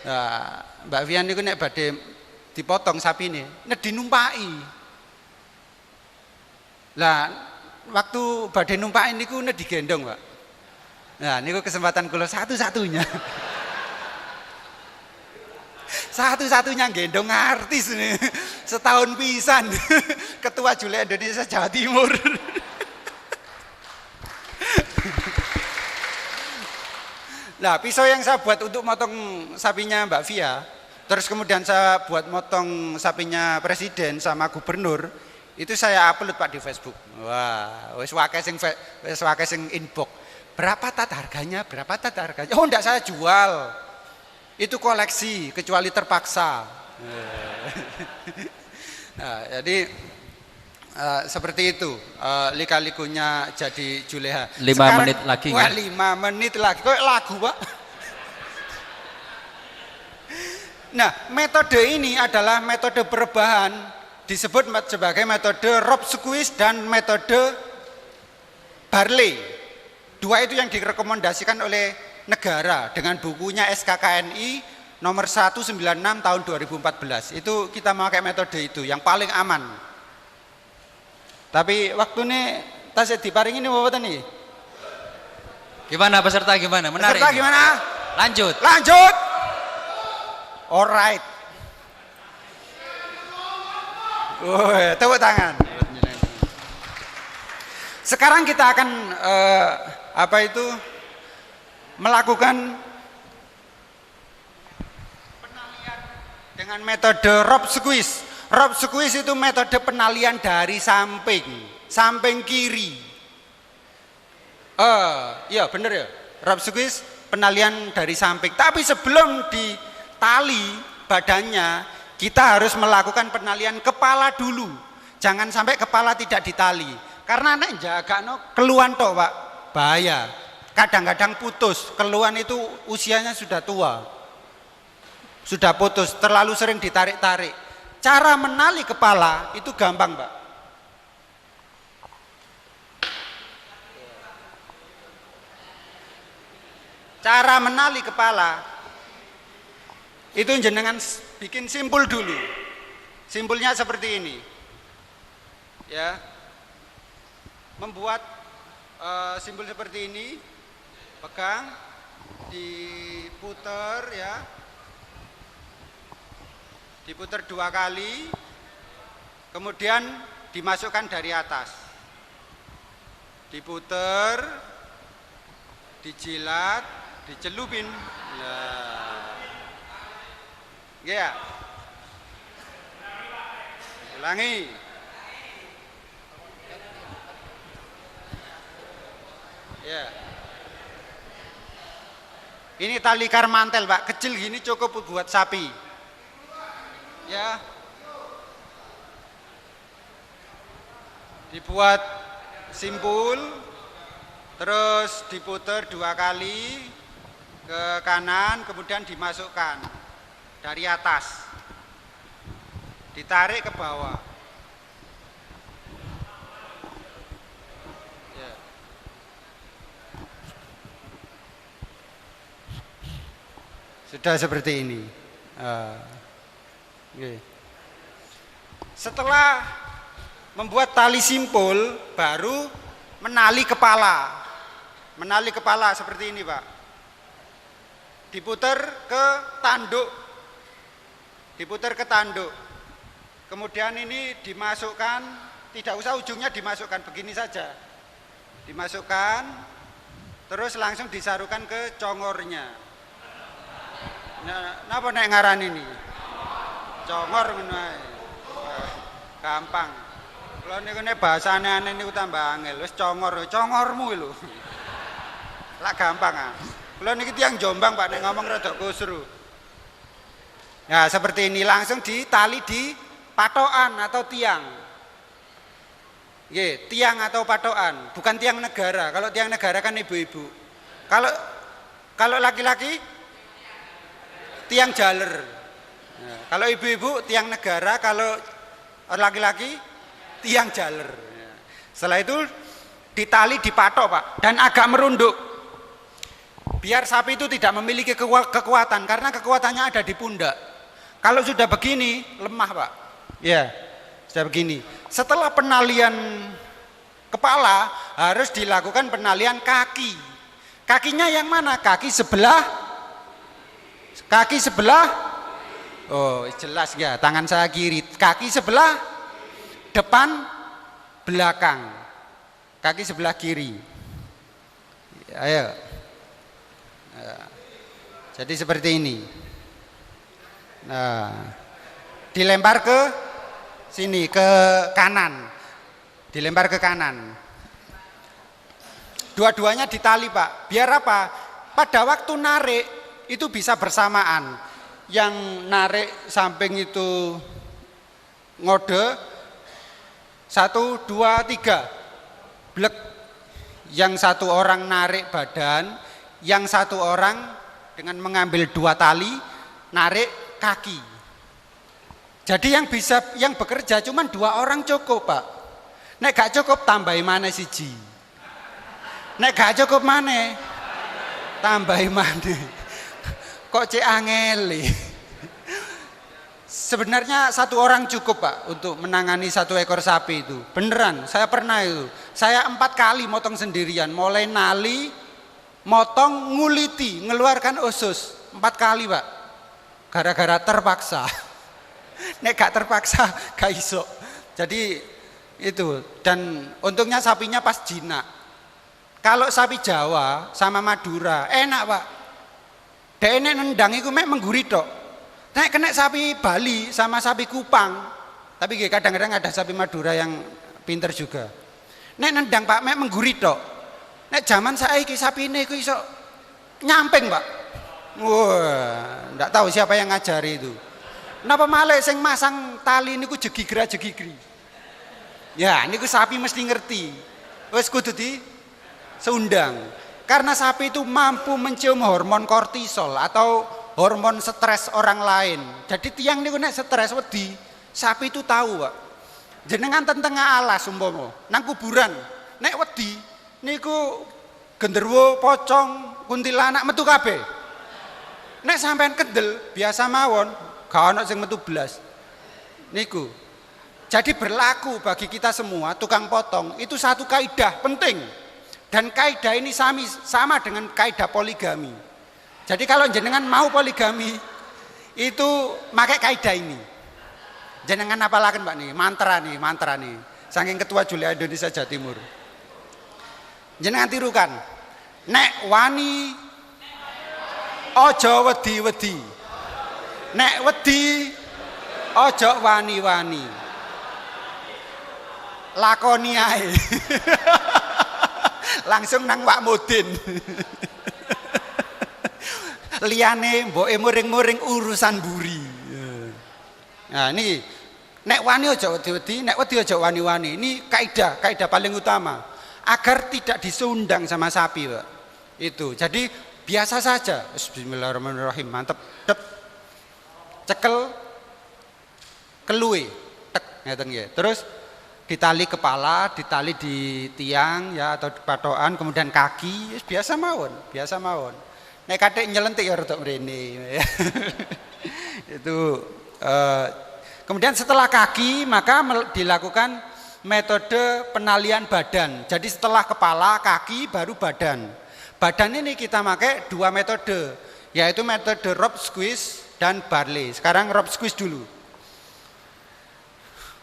Nah, Mbak Vian niku nek badhe dipotong sapine, nek dinumpaki. Lah, waktu badhe numpaki niku nek digendong, Pak. Nah, niku kesempatan kula satu-satunya. Satu-satunya gendong artis nih. Setahun pisan. Ketua Juleh Indonesia Jawa Timur. Nah, pisau yang saya buat untuk motong sapinya Mbak Via, terus kemudian saya buat motong sapinya presiden sama gubernur, itu saya upload Pak di Facebook. Wah, wis akeh sing inbox. Berapa tat harganya? Oh, enggak saya jual. Itu koleksi, kecuali terpaksa. Nah, jadi seperti itu lika-likunya jadi juleha. 5 menit lagi. Wah, 5 menit lagi. Kok lagu Pak? Nah, metode ini adalah metode perebahan, disebut sebagai metode rope squeeze dan metode Barley. 2 itu yang direkomendasikan oleh negara dengan bukunya SKKNI nomor 196 tahun 2014. Itu kita memakai metode itu yang paling aman. Tapi waktu ini tasnya diparing ini apa nih? Gimana peserta gimana? Menarik. Peserta gimana? Lanjut. Alright. Tepuk tangan. Sekarang kita akan melakukan penalian dengan metode rope squeeze. Rope squeeze itu metode penalian dari samping kiri. Iya bener ya. Rope squeeze penalian dari samping. Tapi sebelum ditali badannya, kita harus melakukan penalian kepala dulu. Jangan sampai kepala tidak ditali. Karena nek jagakno keluhan tok, Pak. Bahaya. Kadang-kadang putus. Keluhan itu usianya sudah tua. Sudah putus, terlalu sering ditarik-tarik. Cara menali kepala itu gampang, Pak. Cara menali kepala itu jenengan bikin simpul dulu. Simpulnya seperti ini. Ya. Membuat simpul seperti ini, pegang, diputer ya. Diputar 2 kali, kemudian dimasukkan dari atas, diputer, dijilat, dicelupin, ya, Ulangi. Ya. Ini tali karmantel, Pak. Kecil gini cukup buat sapi. Ya. Dibuat simpul, terus diputar 2 kali ke kanan, kemudian dimasukkan dari atas, ditarik ke bawah. Ya. Sudah seperti ini. Setelah membuat tali simpul, baru menali kepala. Menali kepala seperti ini, Pak. Diputar ke tanduk. Diputar ke tanduk. Kemudian ini dimasukkan, tidak usah ujungnya dimasukkan, begini saja. Dimasukkan, terus langsung disarukan ke congornya. Nah, napa nek ngaran ini? Congor ngono ae. Gampang. Kalau niku nek bahasane aneh niku tambah angel, wis congormu lho. Lah gampang ah. Kalau niki tiyang Jombang Pak nek ngomong rada kusru. Ya, seperti ini langsung ditali di patokan atau tiang. Nggih, tiang atau patokan, bukan tiang negara. Kalau tiang negara kan ibu-ibu. Kalau laki-laki tiang jaler. Nah, kalau ibu-ibu tiang negara, kalau laki-laki tiang jaler. Setelah itu ditali dipatok, Pak, dan agak merunduk. Biar sapi itu tidak memiliki kekuatan karena kekuatannya ada di pundak. Kalau sudah begini lemah, Pak. Ya, sudah begini. Setelah penalian kepala harus dilakukan penalian kaki. Kakinya yang mana? Kaki sebelah. Oh, jelas ya. Tangan saya kiri. Kaki sebelah depan, belakang. Kaki sebelah kiri. Ayo. Jadi seperti ini. Nah, dilempar ke sini, ke kanan. Dilempar ke kanan. Dua-duanya ditali, Pak. Biar apa? Pada waktu narik itu bisa bersamaan. Yang narik samping itu ngode 1, 2, 3 blek. Yang satu orang narik badan, yang satu orang dengan mengambil 2 tali narik kaki. Jadi yang bekerja cuma 2 orang cukup, Pak. Nek gak cukup tambahi mana siji. Nek gak cukup mana tambahi mana. Kok cek angeli. Sebenarnya 1 orang cukup, Pak, untuk menangani 1 ekor sapi itu. Beneran, saya pernah itu. Saya 4 kali motong sendirian, mulai nali, motong, nguliti, ngeluarkan usus 4 kali, Pak. Gara-gara terpaksa. Nek gak terpaksa gak iso. Jadi itu, dan untungnya sapinya pas jinak. Kalau sapi Jawa sama Madura enak, Pak. Dene nendang iku mek mengguri tok. Nek kena sapi Bali sama sapi Kupang, tapi kadang-kadang ada sapi Madura yang pinter juga. Nek nendang, Pak, mek mengguri tok. Nek zaman saiki sapine iku iso nyamping, Pak. Wah, ndak tahu siapa yang ngajari itu. Napa malah sing masang tali niku jegigra-jegigri. Ya, niku sapi mesti ngerti. Wis kudu di seundang. Karena sapi itu mampu mencium hormon kortisol atau hormon stres orang lain. Jadi tiang niku nek stres wedi, sapi itu tahu, Pak. Jenengan ten tengah alas umpama, nang kuburan, nek wedi niku genderuwo, pocong, kuntilanak metu kabeh. Nek sampean kendel biasa mawon, gak ono sing metu blas. Niku. Jadi berlaku bagi kita semua tukang potong itu satu kaidah penting. Dan kaidah ini sama dengan kaidah poligami. Jadi kalau jenengan mau poligami itu pakai kaidah ini. Jenengan apalaken, Pak, nih, mantra nih. Saking ketua Julia Indonesia Jawa Timur. Jenengan tirukan. Nek wani ojo wedi-wedi. Nek wedi ojo wani-wani. lakoni ae. Langsung nang Wak Mudin. Liyane mboke muring-muring urusan buri. Nah, ini nek wani aja wedi-wedi, nek wedi aja wani-wani. Ini kaidah paling utama agar tidak disundang sama sapi, Pak. Itu. Jadi biasa saja. Bismillahirrahmanirrahim. Mantep. Dep. Cekel keluwe. Tek ngeten nggih. Terus ditali kepala, ditali di tiang ya atau di patokan, kemudian kaki, biasa mawon. Nek kathik nyelentik ya rada mrene. Itu kemudian setelah kaki maka dilakukan metode penalian badan. Jadi setelah kepala, kaki baru badan. Badan ini kita pakai dua metode, yaitu metode rope squeeze dan barley. Sekarang rope squeeze dulu.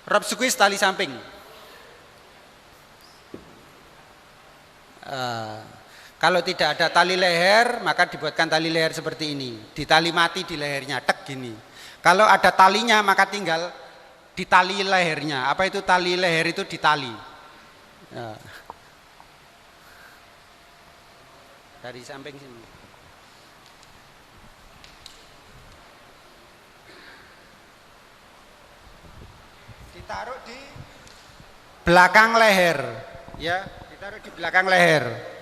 Rope squeeze tali samping. Kalau tidak ada tali leher, maka dibuatkan tali leher seperti ini. Ditali mati di lehernya, tek gini. Kalau ada talinya, maka tinggal ditali lehernya. Apa itu tali leher itu ditali. Ya. Dari samping sini. Ditaruh di belakang leher, ya, ditaruh di belakang leher.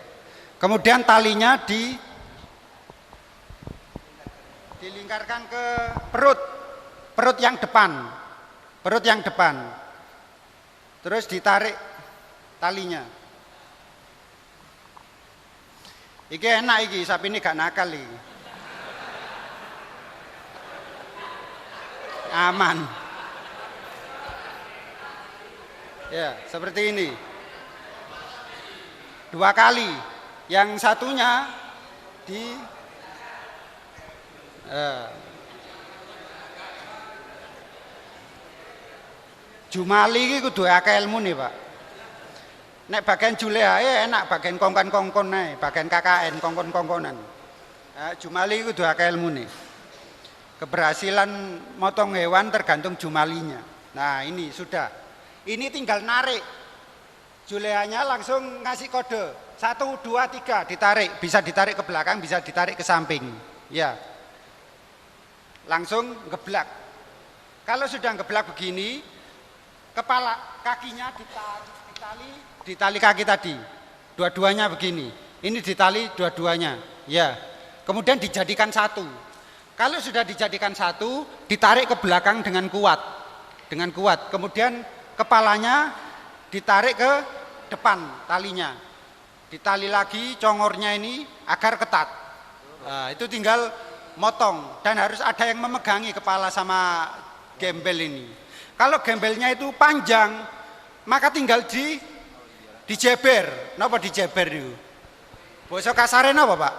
Kemudian talinya dilingkarkan ke perut yang depan. Terus ditarik talinya. Iki enak iki, sapi ini gak nakal iki. Aman. Ya, seperti ini. 2 kali. Yang satunya di Jumali iki kudu akeh ilmune, Pak. Nek bagian julehae enak, bagian kongkon-kongkon ae, bagian KKN kongkon-kongkonan. Jumali kudu akeh ilmune. Keberhasilan motong hewan tergantung jumalinya. Nah, ini sudah. Ini tinggal narik. Julehanya langsung ngasih kode. 1, 2, 3 ditarik, bisa ditarik ke belakang, bisa ditarik ke samping. Ya. Langsung ngeblak. Kalau sudah ngeblak begini, kepala kakinya ditali kaki tadi, dua-duanya begini. Ini ditali dua-duanya, ya. Kemudian dijadikan satu. Kalau sudah dijadikan satu, ditarik ke belakang dengan kuat, Kemudian kepalanya ditarik ke depan talinya, ditali lagi congornya ini agar ketat. Nah, itu tinggal motong dan harus ada yang memegangi kepala sama gembel ini. Kalau gembelnya itu panjang, maka tinggal dijeber. Napa dijeber itu? Basa kasare napa, Pak?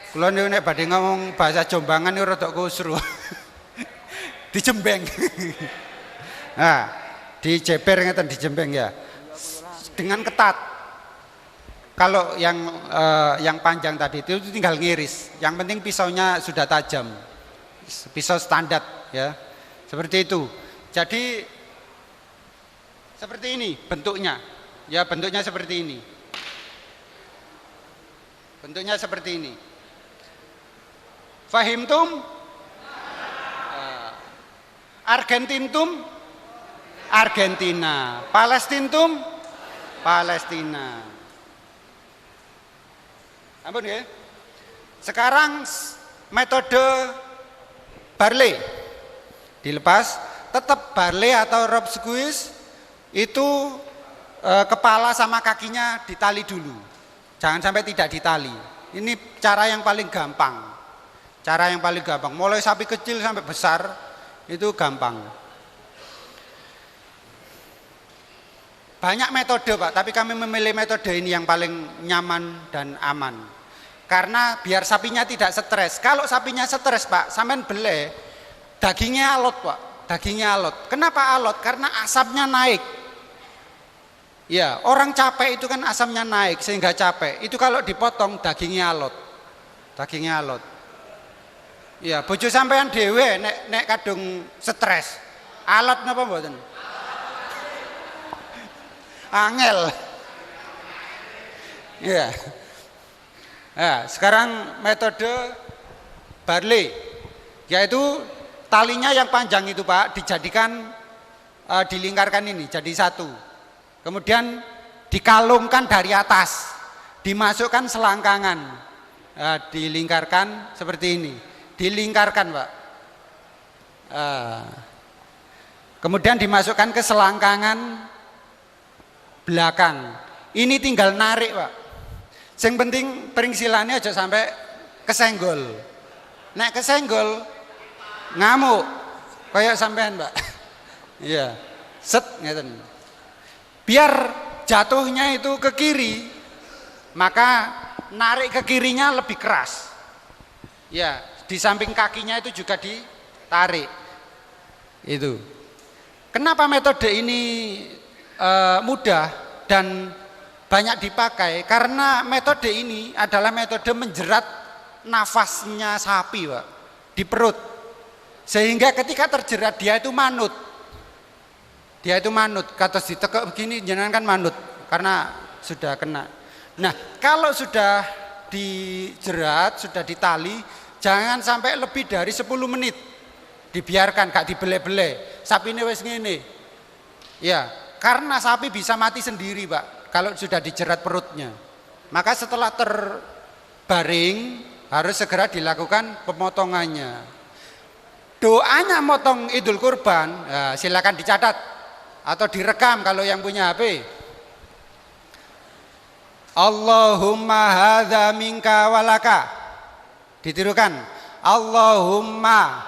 Kula nek badhe ngomong bahasa Jombangan niku rada kusru. Dijembeng. Nah, dijeber ngeten dijembeng ya. Dengan ketat. Kalau yang panjang tadi itu tinggal ngiris. Yang penting pisaunya sudah tajam. Pisau standar ya. Seperti itu. Jadi seperti ini bentuknya. Ya, bentuknya seperti ini. Bentuknya seperti ini. Fahimtum? Argentintum? Argentina. Palestintum? Palestina. Ampun ya. Sekarang metode barley. Dilepas, tetap barley atau rope squeeze itu kepala sama kakinya ditali dulu. Jangan sampai tidak ditali. Ini cara yang paling gampang. Mulai sapi kecil sampai besar itu gampang. Banyak metode, Pak, tapi kami memilih metode ini yang paling nyaman dan aman. Karena biar sapinya tidak stres. Kalau sapinya stres, Pak, sampean beli dagingnya alot, Pak. Dagingnya alot. Kenapa alot? Karena asapnya naik. Ya, orang capek itu kan asamnya naik sehingga capek. Itu kalau dipotong dagingnya alot. Dagingnya alot. Ya, bojo sampean dhewe nek kadung stres. Alat napa mboten? Angel. Ya. Nah, sekarang metode barley, yaitu talinya yang panjang itu Pak dijadikan dilingkarkan ini jadi satu. Kemudian dikalungkan dari atas, dimasukkan selangkangan, dilingkarkan seperti ini, dilingkarkan Pak. Kemudian dimasukkan ke selangkangan belakang. Ini tinggal narik Pak. Yang penting peringsilannya aja sampai kesenggol. Nek kesenggol ngamuk kayak sampean Pak. Iya. Set ngeten. Biar jatuhnya itu ke kiri, maka narik ke kirinya lebih keras. Ya, di samping kakinya itu juga ditarik. Itu. Kenapa metode ini mudah dan banyak dipakai? Karena metode ini adalah metode menjerat nafasnya sapi Pak, di perut, sehingga ketika terjerat dia itu manut, kata ditekuk begini jenengan kan manut karena sudah kena. Nah kalau sudah dijerat, sudah ditali, jangan sampai lebih dari 10 menit dibiarkan, gak dibele-bele. Sapi ini wes ngene ya, karena sapi bisa mati sendiri Pak kalau sudah dijerat perutnya. Maka setelah terbaring harus segera dilakukan pemotongannya. Doanya motong Idul Kurban, silakan dicatat atau direkam kalau yang punya HP. Allahumma hadza minka walaka. Ditirukan. Allahumma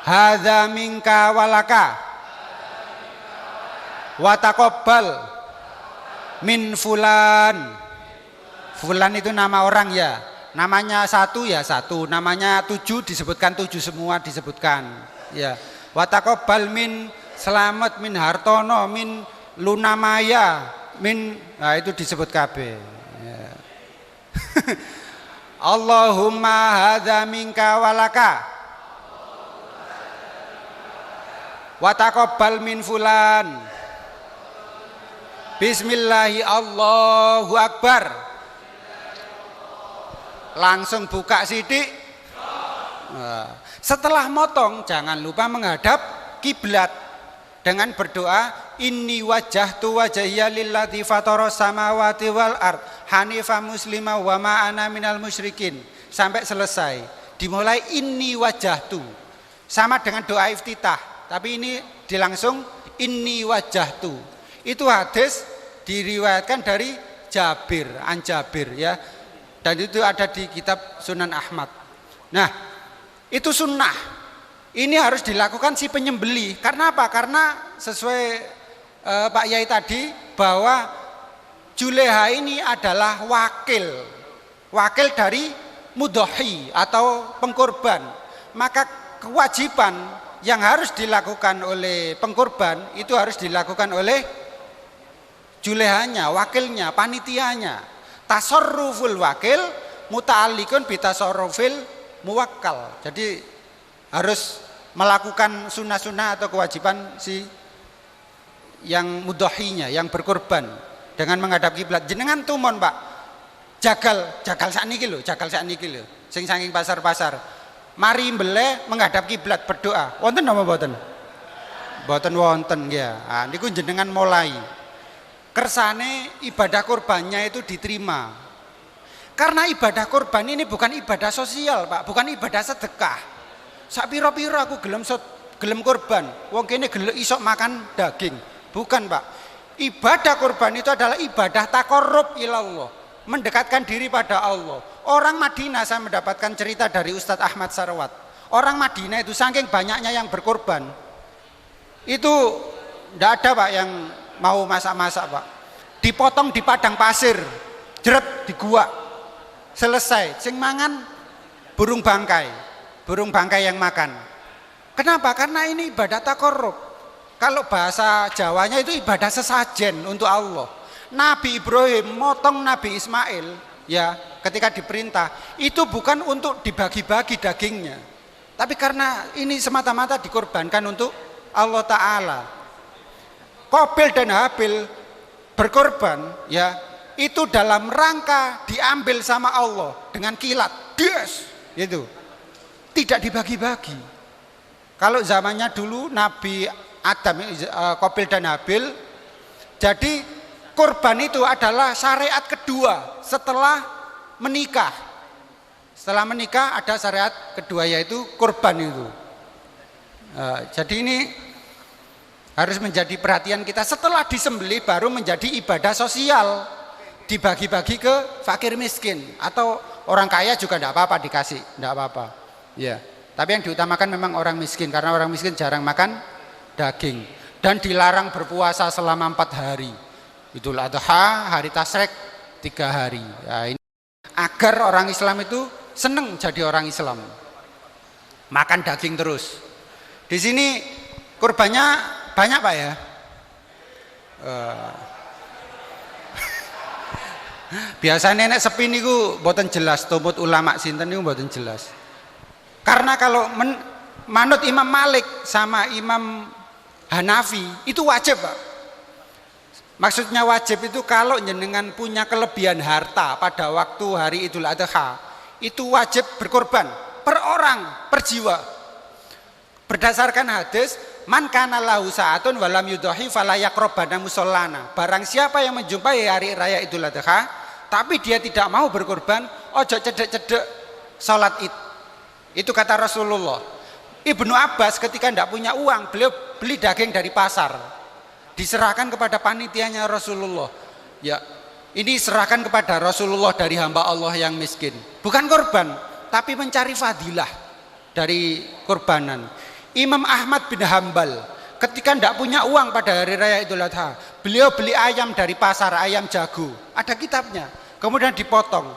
hadza minka walaka wa taqabbal min fulan. Fulan itu nama orang ya. Namanya satu ya satu, namanya 7 disebutkan 7 semua disebutkan. Ya. Wa taqabbal min Slamet, min Hartono, min Lunamaya, min itu disebut kabeh. Ya. Allahumma hadza minka walaka wa taqabbal min fulan. Bismillahi Allahu Akbar. Langsung buka sidik. Setelah motong jangan lupa menghadap kiblat dengan berdoa inni wajjahtu wajhiya lillati fataras samawati wal ard hanifah muslima wa ma ana minal musyrikin sampai selesai. Dimulai inni wajjahtu sama dengan doa iftitah, tapi ini dilangsung inni wajjahtu. Itu hadis diriwayatkan dari Jabir, an Jabir ya. Dan itu ada di kitab Sunan Ahmad. Nah, itu sunnah. Ini harus dilakukan si penyembelih. Karena apa? Karena sesuai Pak Yai tadi bahwa Juleha ini adalah wakil dari mudhohi atau pengkorban. Maka kewajiban yang harus dilakukan oleh pengkorban itu harus dilakukan oleh julehanya, wakilnya, panitianya. Tasarruful wakil muta'alliqun bitasarrufil muwakkal. Jadi harus melakukan sunnah-sunnah atau kewajiban si yang mudhohinya, yang berkorban dengan menghadap kiblat. Jenengan tumon Pak, jagal sakniki lho, sing saking pasar-pasar. Mari mbeleh menghadap kiblat berdoa. Wonten napa mboten? Mboten wonten ya. Ah niku jenengan mulai. Kersane ibadah kurbannya itu diterima. Karena ibadah kurban ini bukan ibadah sosial Pak, bukan ibadah sedekah. Sak pira-pira aku gelem kurban, wong kene gelem isok makan daging. Bukan Pak. Ibadah kurban itu adalah ibadah taqarrub ilallah, mendekatkan diri pada Allah. Orang Madinah, saya mendapatkan cerita dari Ustadz Ahmad Sarawat. Orang Madinah itu saking banyaknya yang berkorban, itu tidak ada Pak yang mau masak-masak Pak. Dipotong di padang pasir, jeret di gua, selesai. Sing mangan burung bangkai yang makan. Kenapa? Karena ini ibadah taqarrub. Kalau bahasa Jawanya itu ibadah sesajen untuk Allah. Nabi Ibrahim motong Nabi Ismail ya ketika diperintah itu bukan untuk dibagi-bagi dagingnya, tapi karena ini semata-mata dikorbankan untuk Allah Ta'ala. Qabil dan Habil berkorban ya itu dalam rangka diambil sama Allah dengan kilat, des, itu tidak dibagi-bagi. Kalau zamannya dulu Nabi Adam, Qabil dan Habil, jadi kurban itu adalah syariat kedua setelah menikah. Setelah menikah ada syariat kedua yaitu kurban itu. Jadi ini harus menjadi perhatian kita. Setelah disembelih baru menjadi ibadah sosial. Dibagi-bagi ke fakir miskin atau orang kaya juga tidak apa-apa dikasih, tidak apa-apa. Ya. Tapi yang diutamakan memang orang miskin karena orang miskin jarang makan daging dan dilarang berpuasa selama 4 hari. Idul Adha, hari Tasyrik 3 hari. Ya, ini agar orang Islam itu senang jadi orang Islam. Makan daging terus. Di sini kurbannya banyak Pak ya. Biasanya nek sepi niku mboten jelas, tumut ulama sinten niku mboten jelas. Karena kalau manut Imam Malik sama Imam Hanafi itu wajib Pak. Maksudnya wajib itu kalau jenengan punya kelebihan harta pada waktu hari Idul Adha itu wajib berkorban per orang, per jiwa. Berdasarkan hadis man kana lahu sa'atun walam yudhi fala yaqrabana musallana. Barang siapa yang menjumpai hari raya Idul Adha tapi dia tidak mau berkorban, ojo cedek-cedek salat Id. Itu kata Rasulullah. Ibnu Abbas ketika tidak punya uang, beliau beli daging dari pasar. Diserahkan kepada panitianya Rasulullah. Ya, ini serahkan kepada Rasulullah dari hamba Allah yang miskin. Bukan korban, tapi mencari fadilah dari korbanan. Imam Ahmad bin Hambal ketika tidak punya uang pada hari raya Idul Adha, beliau beli ayam dari pasar, ayam jago, ada kitabnya, kemudian dipotong.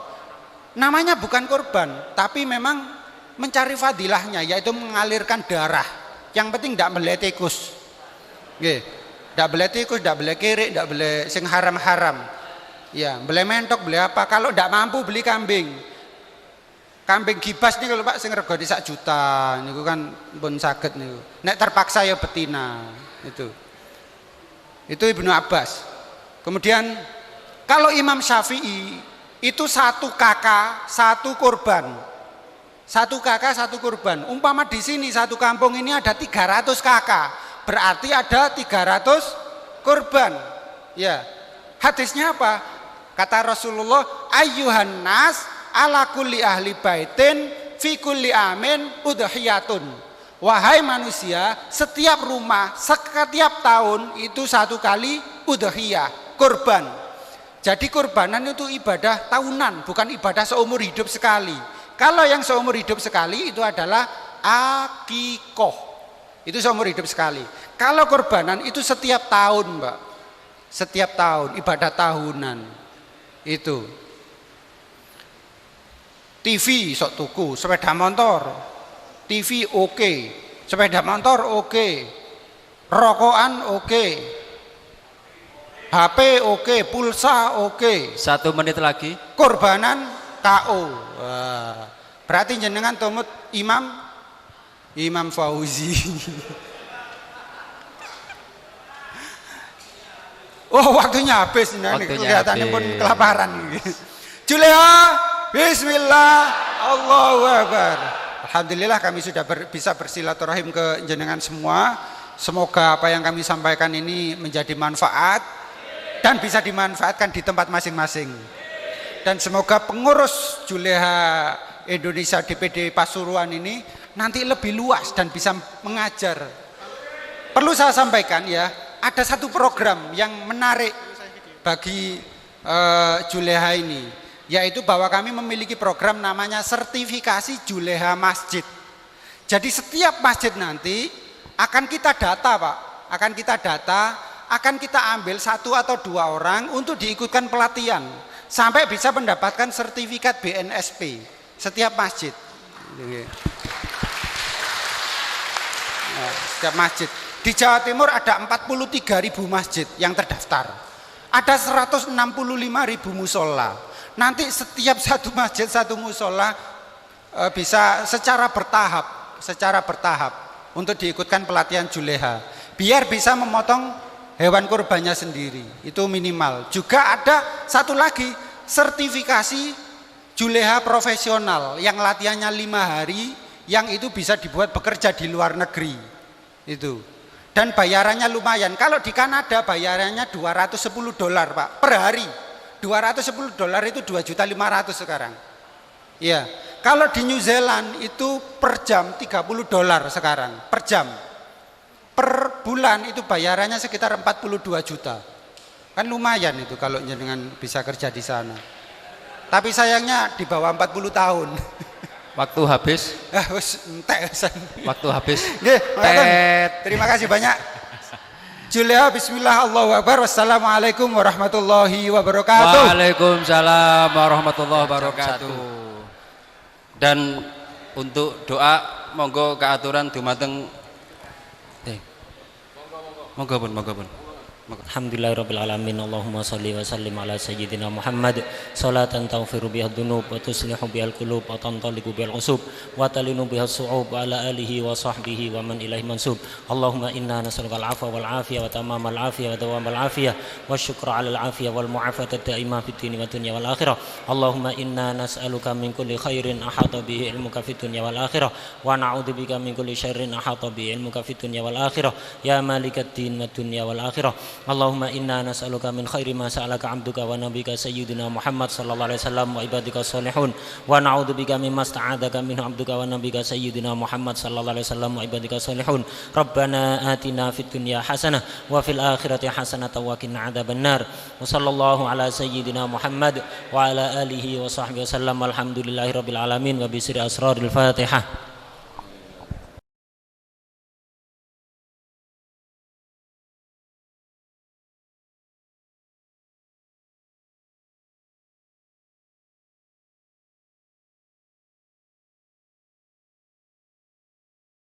Namanya bukan korban, tapi memang mencari fadilahnya, yaitu mengalirkan darah. Yang penting tidak boleh tikus, tidak boleh tikus, tidak boleh kiri, tidak boleh sing haram-haram. Ya, boleh mentok, boleh apa. Kalau tidak mampu beli kambing. Kambing gibas nih kalau Pak sing regane 1 juta niku kan pun saged niku. Nek terpaksa ya betina itu. Itu Ibnu Abbas. Kemudian kalau Imam Syafi'i itu 1 kakak 1 kurban. 1 kakak 1 kurban. Umpama di sini 1 kampung ini ada 300 kakak, berarti ada 300 kurban. Ya. Hadisnya apa? Kata Rasulullah, ayyuhan nas ala kulli ahli baitin fi kulli amin udhiyatun. Wahai manusia, setiap rumah setiap tahun itu 1 kali udhiyah, kurban. Jadi kurbanan itu ibadah tahunan, bukan ibadah seumur hidup sekali. Kalau yang seumur hidup sekali itu adalah akikoh, itu seumur hidup sekali. Kalau kurbanan itu setiap tahun Mbak, setiap tahun, ibadah tahunan itu. TV sok tuku, sepeda motor, TV oke, sepeda motor oke, rokokan oke, HP oke, pulsa oke. 1 menit lagi. Korbanan KO. Wah, berarti jenengan tumut Imam Fauzi. Oh, waktunya habis nih, kelihatannya pun kelaparan. Juleha, bismillah, Allahu Akbar. Alhamdulillah kami sudah bisa bersilaturahim ke jenengan semua. Semoga apa yang kami sampaikan ini menjadi manfaat dan bisa dimanfaatkan di tempat masing-masing. Dan semoga pengurus Juleha Indonesia DPD Pasuruan ini nanti lebih luas dan bisa mengajar. Perlu saya sampaikan ya, ada 1 program yang menarik bagi Juleha ini, yaitu bahwa kami memiliki program namanya sertifikasi Juleha Masjid. Jadi setiap masjid nanti akan kita data Pak, akan kita ambil 1 atau 2 orang untuk diikutkan pelatihan sampai bisa mendapatkan sertifikat BNSP setiap masjid. Nah, setiap masjid. Di Jawa Timur ada 43.000 masjid yang terdaftar. Ada 165.000 musola. Nanti setiap satu masjid, satu musola bisa secara bertahap untuk diikutkan pelatihan juleha. Biar bisa memotong hewan kurbannya sendiri. Itu minimal. Juga ada satu lagi, sertifikasi juleha profesional yang latihannya 5 hari, yang itu bisa dibuat bekerja di luar negeri. Itu. Dan bayarannya lumayan. Kalau di Kanada bayarannya $210 Pak per hari. $210 itu 2.500.000 sekarang. Iya. Kalau di New Zealand itu per jam $30 sekarang, per jam. Per bulan itu bayarannya sekitar 42 juta. Kan lumayan itu kalau dengan bisa kerja di sana. Tapi sayangnya di bawah 40 tahun. Waktu habis. Waktu habis. Terima kasih banyak. Juleha, bismillah, Allahu Akbar. Wassalamualaikum warahmatullahi wabarakatuh. Waalaikumsalam warahmatullahi wabarakatuh. Dan untuk doa monggo keaturan dumateng monggo pun. Alhamdulillahirabbil alamin. Allahumma shalli wa sallim ala sayyidina Muhammad salatan taghfiru biha dzunub wa tuslihu bihal qulub wa tantaliqu bihal usub wa talinu bihas su'ub wa ala alihi wa sahbihi wa man ilaihi mansub. Allahumma inna nas'aluka al-'afwa wal 'afiyah wa tamamal 'afiyah wa dawamal 'afiyah wa syukra 'alal 'afiyah wal mu'afata da'imah fid dini wa dunya wal akhirah. Allahumma inna nas'aluka min kulli khairin ahata bihi ilmuka fid dunya wal akhirah wa na'udzubika min kulli syarrin ahata bihi ilmuka fid dunya wal akhirah ya malikat din wad dunya wal akhirah. Allahumma inna nas'aluka min khairi ma sa'alaka 'abduka wa nabika sayyidina Muhammad sallallahu alaihi wasallam wa ibadika salihun wa na'udzubika mimma sta'adzaka minhu 'abduka wa nabika sayyidina Muhammad sallallahu alaihi wasallam wa ibadika salihun. Rabbana atina fid dunya hasanah wa fil akhirati hasanah wa qina adzabannar. Wa sallallahu ala sayyidina Muhammad wa ala alihi wa sahbihi wasallam. Alhamdulillahirabbil alamin wa bi sirri asraril Fatihah.